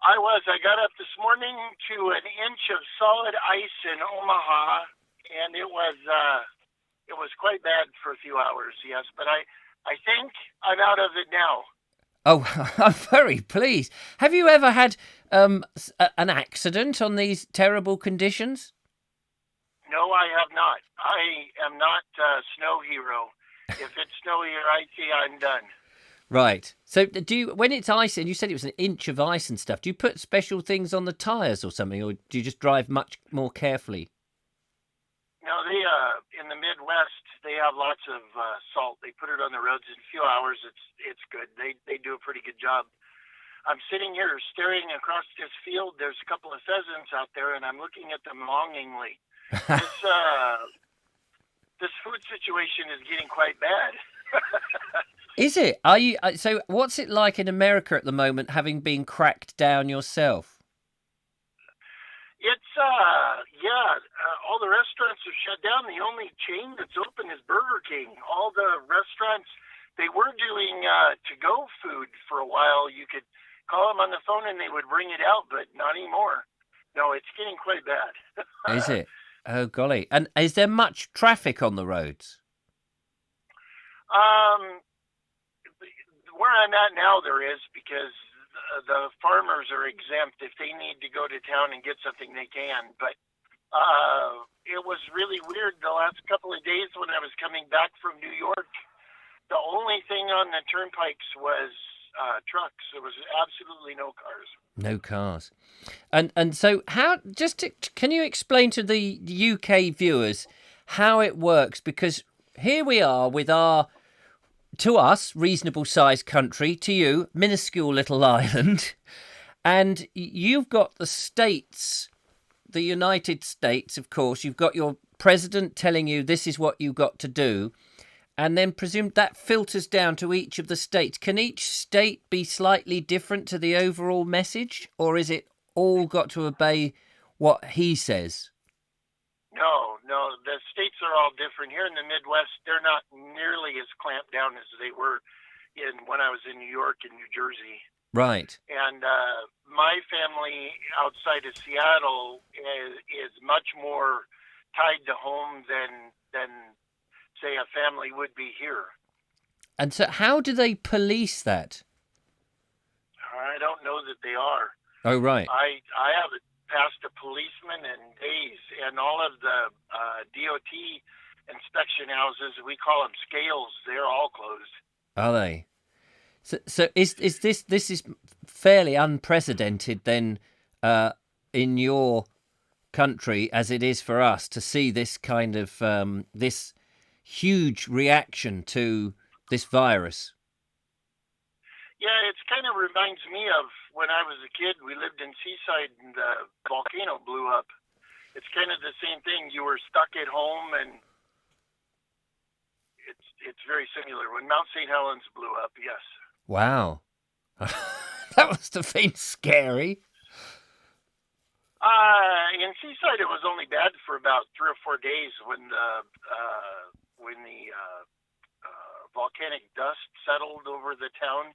Speaker 10: I was. I got up this morning to an inch of solid ice in Omaha, and it was quite bad for a few hours, yes. But I think I'm out of it now.
Speaker 1: Oh, I'm very pleased. Have you ever had an accident on these terrible conditions?
Speaker 10: No, I have not. I am not a snow hero. If it's snowy or icy, I'm done.
Speaker 1: Right. So do you, when it's icy, and you said it was an inch of ice and stuff, do you put special things on the tyres or something, or do you just drive much more carefully?
Speaker 10: No, they in the Midwest, they have lots of salt. They put it on the roads in a few hours. It's good. They do a pretty good job. I'm sitting here staring across this field. There's a couple of pheasants out there, and I'm looking at them longingly. This food situation is getting quite bad.
Speaker 1: Is it? Are you? So, what's it like in America at the moment, having been cracked down yourself?
Speaker 10: It's all the restaurants are shut down. The only chain that's open is Burger King. All the restaurants, they were doing to-go food for a while. You could call them on the phone and they would bring it out, but not anymore. No, it's getting quite bad.
Speaker 1: Is it? Oh, golly. And is there much traffic on the roads?
Speaker 10: Where I'm at now, there is, because the farmers are exempt. If they need to go to town and get something, they can. But it was really weird the last couple of days when I was coming back from New York. The only thing on the turnpikes was trucks. There was absolutely no cars.
Speaker 1: No cars. And so can you explain to the UK viewers how it works? Because here we are with our, to us, reasonable sized country, to you, minuscule little island, and you've got the states, the United States, of course. You've got your president telling you this is what you've got to do, and then presumed that filters down to each of the states. Can each state be slightly different to the overall message, or is it all got to obey what he says?
Speaker 10: No, the states are all different. Here in the Midwest, they're not nearly as clamped down as they were when I was in New York and New Jersey.
Speaker 1: Right.
Speaker 10: And my family outside of Seattle is much more tied to home than say a family would be here.
Speaker 1: And so how do they police that?
Speaker 10: I don't know that they are.
Speaker 1: Oh, right.
Speaker 10: I haven't passed a policeman in days, and all of the DOT inspection houses, we call them scales, they're all closed.
Speaker 1: Are they? So is this is fairly unprecedented then in your country as it is for us to see this kind of this huge reaction to this virus?
Speaker 10: Yeah, it kind of reminds me of when I was a kid. We lived in Seaside and the volcano blew up. It's kind of the same thing. You were stuck at home, and it's very similar. When Mount St. Helens blew up, yes.
Speaker 1: Wow. That must have been scary.
Speaker 10: In Seaside, it was only bad for about 3 or 4 days when the volcanic dust settled over the town.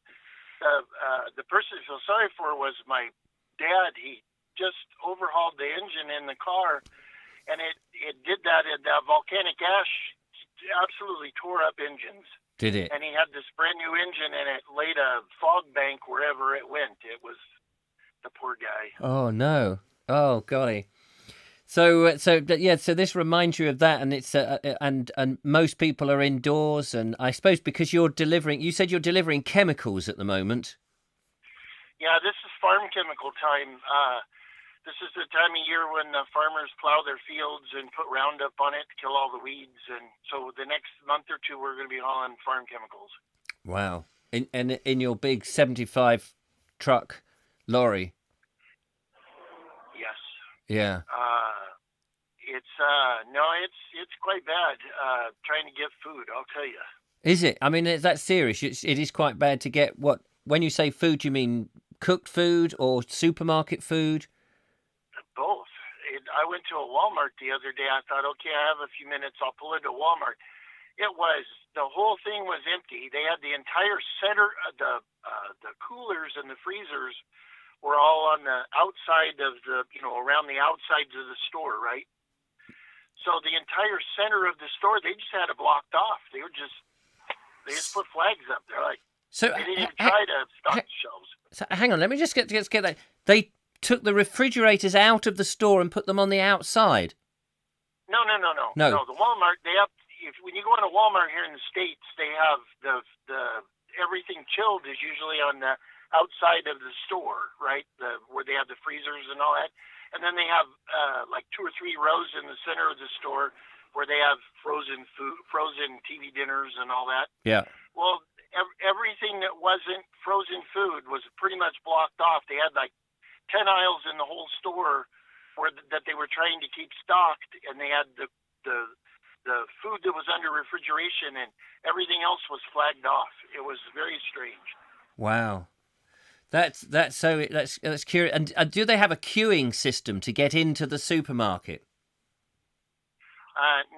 Speaker 10: The person I feel sorry for was my dad. He just overhauled the engine in the car, and it did that, and that volcanic ash absolutely tore up engines.
Speaker 1: Did it?
Speaker 10: And he had this brand new engine, and it laid a fog bank wherever it went. It was the poor guy.
Speaker 1: Oh no! Oh golly! So this reminds you of that, and it's and most people are indoors, and I suppose because you're delivering. You said you're delivering chemicals at the moment.
Speaker 10: Yeah, this is farm chemical time. This is the time of year when the farmers plow their fields and put Roundup on it to kill all the weeds. And so the next month or two, we're going to be hauling farm chemicals. Wow.
Speaker 1: In your big 75 truck lorry?
Speaker 10: Yes.
Speaker 1: Yeah.
Speaker 10: It's quite bad trying to get food, I'll tell you.
Speaker 1: Is it? I mean, is that serious? It is quite bad to get what? When you say food, you mean cooked food or supermarket food?
Speaker 10: Both. I went to a Walmart the other day. I thought, okay, I have a few minutes. I'll pull into Walmart. The whole thing was empty. They had the entire center, the coolers and the freezers were all on the outside of around the outsides of the store, right? So the entire center of the store, they just had it blocked off. They just put flags up. They're like,
Speaker 1: so
Speaker 10: they didn't even try to stock the shelves.
Speaker 1: So hang on, let me just get that. They took the refrigerators out of the store and put them on the outside.
Speaker 10: No. The Walmart, when you go into Walmart here in the States, they have the everything chilled is usually on the outside of the store, right? Where they have the freezers and all that. And then they have like 2 or 3 rows in the center of the store where they have frozen food, frozen TV dinners and all that.
Speaker 1: Yeah.
Speaker 10: Well, everything that wasn't frozen food was pretty much blocked off. They had like 10 aisles in the whole store that they were trying to keep stocked, and they had the food that was under refrigeration, and everything else was flagged off. It was very strange.
Speaker 1: Wow. That's curious. And do they have a queuing system to get into the supermarket?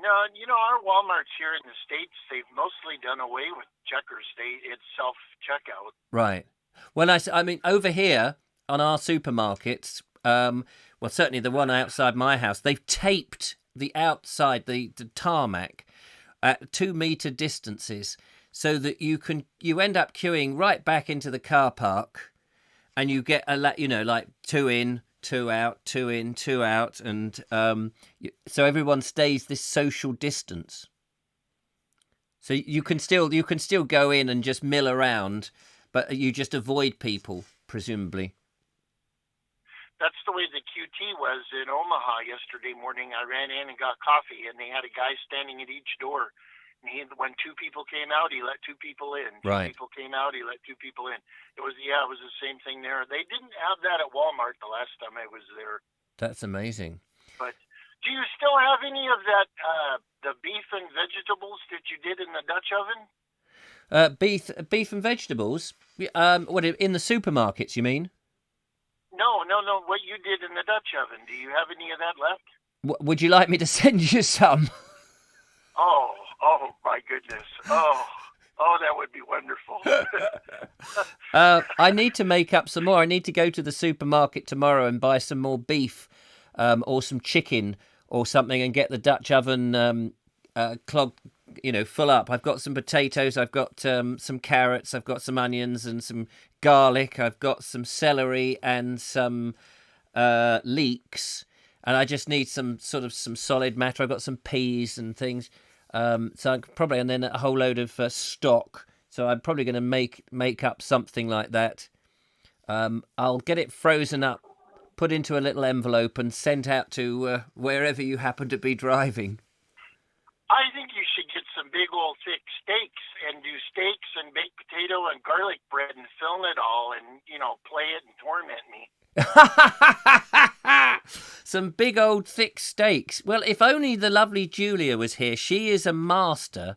Speaker 10: No, our Walmarts here in the States, they've mostly done away with checkers. It's self-checkout.
Speaker 1: Right. Well, I mean, over here on our supermarkets, well, certainly the one outside my house, they've taped the outside, the tarmac at 2-meter distances so that you end up queuing right back into the car park, and you get like 2 in, 2 out, 2 in, 2 out, and so everyone stays this social distance. So you can still go in and just mill around, but you just avoid people, presumably.
Speaker 10: That's the way the QT was in Omaha yesterday morning. I ran in and got coffee, and they had a guy standing at each door. And when 2 people came out, he let 2 people in.
Speaker 1: Right.
Speaker 10: 2 people came out, he let 2 people in. It was the same thing there. They didn't have that at Walmart the last time I was there.
Speaker 1: That's amazing.
Speaker 10: But do you still have any of that, the beef and vegetables that you did in the Dutch oven?
Speaker 1: Beef and vegetables? What, in the supermarkets, you mean?
Speaker 10: No. What you did in the Dutch oven. Do you have any of that left?
Speaker 1: Would you like me to send you some?
Speaker 10: Oh my goodness. Oh, that would be wonderful.
Speaker 1: I need to make up some more. I need to go to the supermarket tomorrow and buy some more beef, or some chicken or something, and get the Dutch oven clogged, full up. I've got some potatoes. I've got some carrots. I've got some onions and some garlic. I've got some celery and some leeks. And I just need some solid matter. I've got some peas and things. So probably, and then a whole load of stock. So I'm probably going to make up something like that. I'll get it frozen up, put into a little envelope, and sent out to wherever you happen to be driving.
Speaker 10: I think you should get some big old thick steaks and do steaks and baked potato and garlic bread and film it all and, play it and torment me.
Speaker 1: Some big old thick steaks. Well, if only the lovely Julia was here. She is a master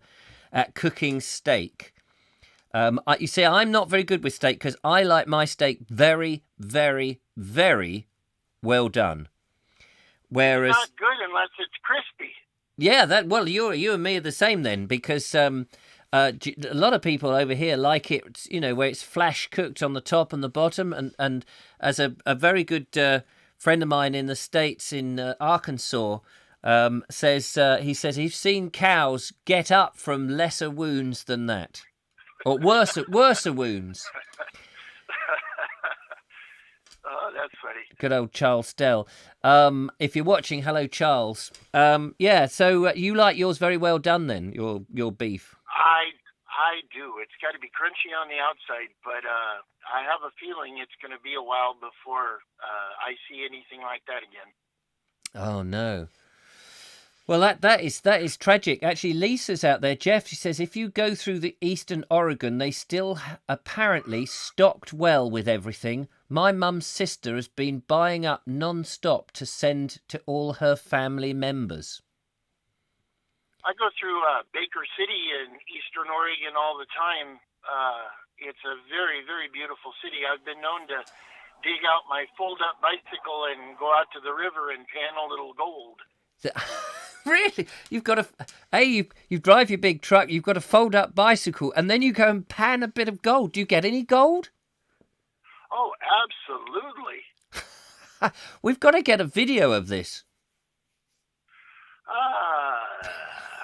Speaker 1: at cooking steak. You see, I'm not very good with steak because I like my steak very, very, very well done. Whereas
Speaker 10: it's not good unless it's crispy.
Speaker 1: Yeah, you and me are the same then, because a lot of people over here like it, where it's flash cooked on the top and the bottom. And as a very good friend of mine in the States, in Arkansas, says he's seen cows get up from lesser wounds than that, or worse wounds.
Speaker 10: Oh, that's funny.
Speaker 1: Good old Charles Dell. If you're watching, hello, Charles. Yeah, so you like yours very well done then, your beef?
Speaker 10: I do. It's got to be crunchy on the outside, but I have a feeling it's going to be a while before I see anything like that again.
Speaker 1: Oh, no. Well, that is tragic. Actually, Lisa's out there. Jeff, she says, if you go through the eastern Oregon, they still apparently stocked well with everything. My mum's sister has been buying up non-stop to send to all her family members.
Speaker 10: I go through Baker City in Eastern Oregon all the time. It's a very, very beautiful city. I've been known to dig out my fold-up bicycle and go out to the river and pan a little gold.
Speaker 1: Really? You've got you drive your big truck, you've got a fold-up bicycle, and then you go and pan a bit of gold. Do you get any gold?
Speaker 10: Oh, absolutely.
Speaker 1: We've got to get a video of this.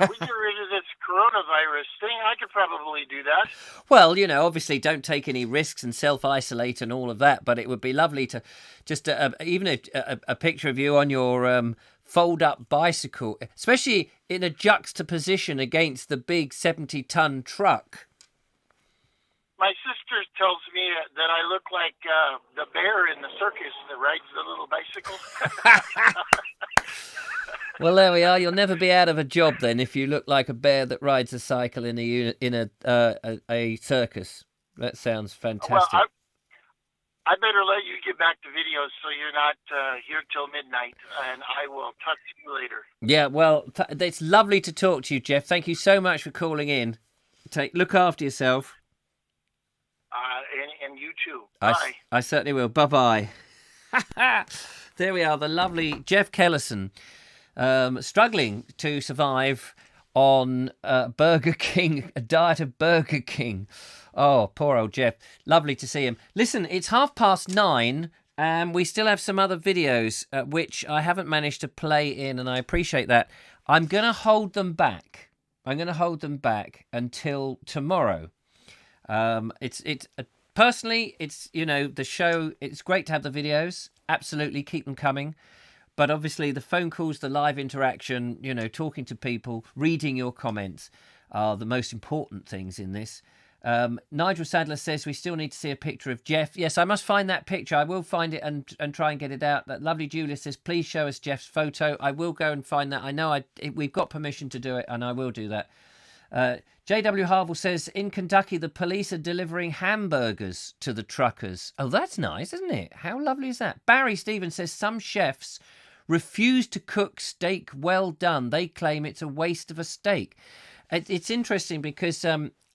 Speaker 10: We get rid of this coronavirus thing. I could probably do that.
Speaker 1: Well, obviously don't take any risks and self-isolate and all of that, but it would be lovely to just even a picture of you on your fold-up bicycle, especially in a juxtaposition against the big 70-ton truck.
Speaker 10: My sister tells me that I look like the bear in the circus that rides the little bicycle.
Speaker 1: Well, there we are. You'll never be out of a job then if you look like a bear that rides a cycle in a circus. That sounds fantastic.
Speaker 10: Well, I better let you get back to videos so you're not here till midnight, and I will talk to you later.
Speaker 1: Yeah, well, it's lovely to talk to you, Jeff. Thank you so much for calling in. Look after yourself.
Speaker 10: And you too. Bye.
Speaker 1: I certainly will. Bye-bye. There we are, the lovely Jeff Kellison, struggling to survive on Burger King, a diet of Burger King. Oh, poor old Jeff. Lovely to see him. Listen, it's 9:30, and we still have some other videos, which I haven't managed to play in, and I appreciate that. I'm going to hold them back. Until tomorrow. Personally, it's the show. It's great to have the videos. Absolutely, keep them coming. But obviously, the phone calls, the live interaction, talking to people, reading your comments are the most important things in this. Nigel Sadler says we still need to see a picture of Jeff. Yes, I must find that picture. I will find it and try and get it out. That lovely Julia says, please show us Jeff's photo. I will go and find that. I know we've got permission to do it, and I will do that. J.W. Harville says, in Kentucky, the police are delivering hamburgers to the truckers. Oh, that's nice, isn't it? How lovely is that? Barry Stevens says, some chefs refuse to cook steak well done. They claim it's a waste of a steak. It's interesting because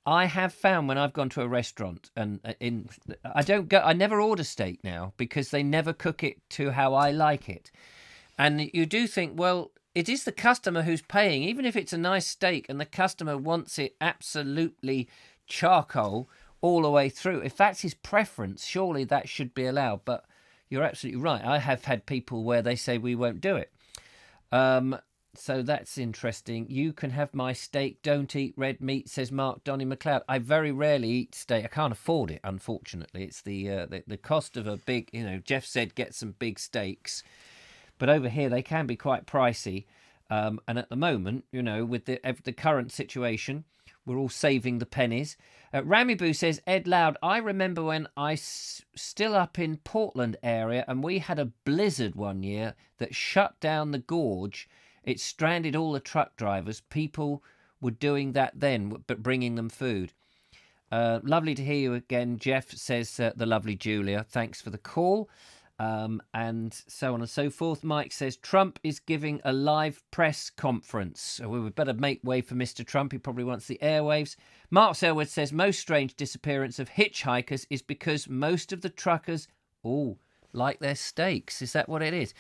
Speaker 1: I have found when I've gone to a restaurant and I never order steak now because they never cook it to how I like it. And you do think, well, it is the customer who's paying, even if it's a nice steak and the customer wants it absolutely charcoal all the way through. If that's his preference, surely that should be allowed. But you're absolutely right. I have had people where they say we won't do it. So that's interesting. You can have my steak. Don't eat red meat, says Mark Donny McLeod. I very rarely eat steak. I can't afford it, unfortunately. It's the cost of a big, Jeff said get some big steaks. But over here, they can be quite pricey. And at the moment, with the current situation, we're all saving the pennies. Ramy Boo says, Ed Loud, I remember when I still up in Portland area and we had a blizzard one year that shut down the gorge. It stranded all the truck drivers. People were doing that then, but bringing them food. Lovely to hear you again, Jeff, says the lovely Julia. Thanks for the call. And so on and so forth. Mike says Trump is giving a live press conference. So we would better make way for Mr. Trump. He probably wants the airwaves. Mark Selwood says most strange disappearance of hitchhikers is because most of the truckers like their steaks. Is that what it is?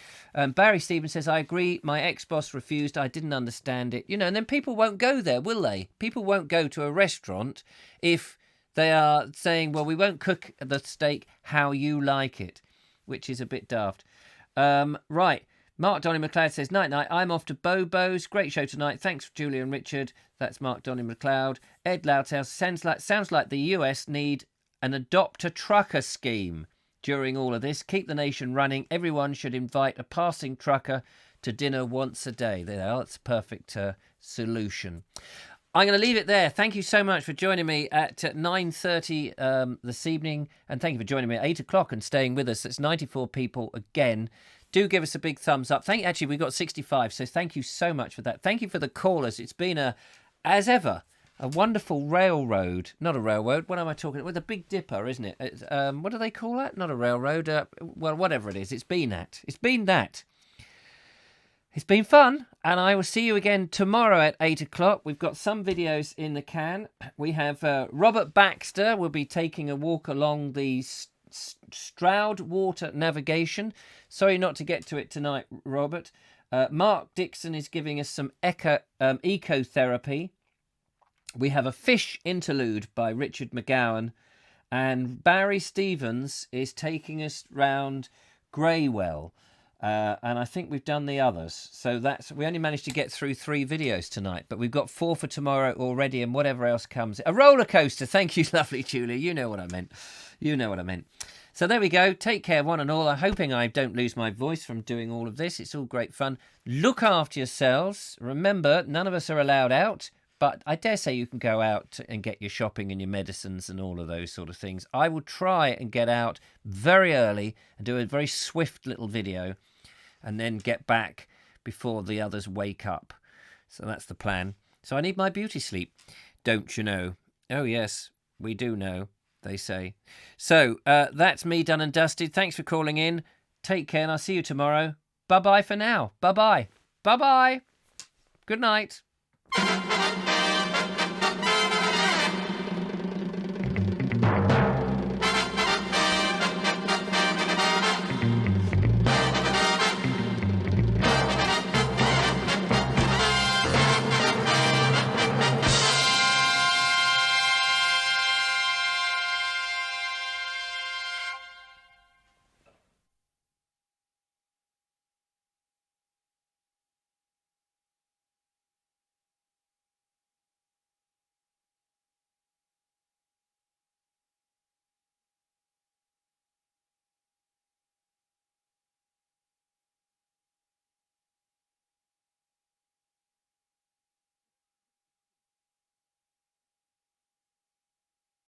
Speaker 1: Barry Stevens says, I agree. My ex-boss refused. I didn't understand it. And then people won't go there, will they? People won't go to a restaurant if they are saying, well, we won't cook the steak how you like it, which is a bit daft. Right. Mark Donny McLeod says, night. I'm off to Bobo's. Great show tonight. Thanks, Julia and Richard. That's Mark Donny McLeod. Ed Loudhouse sounds like the US need an adopt a trucker scheme during all of this. Keep the nation running. Everyone should invite a passing trucker to dinner once a day. That's a perfect solution. I'm going to leave it there. Thank you so much for joining me at 9:30 this evening. And thank you for joining me at 8 o'clock and staying with us. That's 94 people again. Do give us a big thumbs up. Actually, we got 65, so thank you so much for that. Thank you for the callers. It's been, as ever, a wonderful railroad. Not a railroad. What am I talking about? With a Big Dipper, isn't it? What do they call that? Not a railroad. Well, whatever it is. It's been that. It's been fun, and I will see you again tomorrow at 8 o'clock. We've got some videos in the can. We have Robert Baxter will be taking a walk along the Stroud Water Navigation. Sorry not to get to it tonight, Robert. Mark Dixon is giving us some ecotherapy. We have a fish interlude by Richard McGowan. And Barry Stevens is taking us round Greywell. And I think we've done the others. So we only managed to get through 3 videos tonight, but we've got 4 for tomorrow already, and whatever else comes. A roller coaster. Thank you, lovely Julia. You know what I meant. So there we go. Take care, one and all. I'm hoping I don't lose my voice from doing all of this. It's all great fun. Look after yourselves. Remember, none of us are allowed out, but I dare say you can go out and get your shopping and your medicines and all of those sort of things. I will try and get out very early and do a very swift little video, and then get back before the others wake up. So that's the plan. So I need my beauty sleep, don't you know? Oh, yes, we do know, they say. So that's me done and dusted. Thanks for calling in. Take care, and I'll see you tomorrow. Bye-bye for now. Bye-bye. Bye-bye. Good night.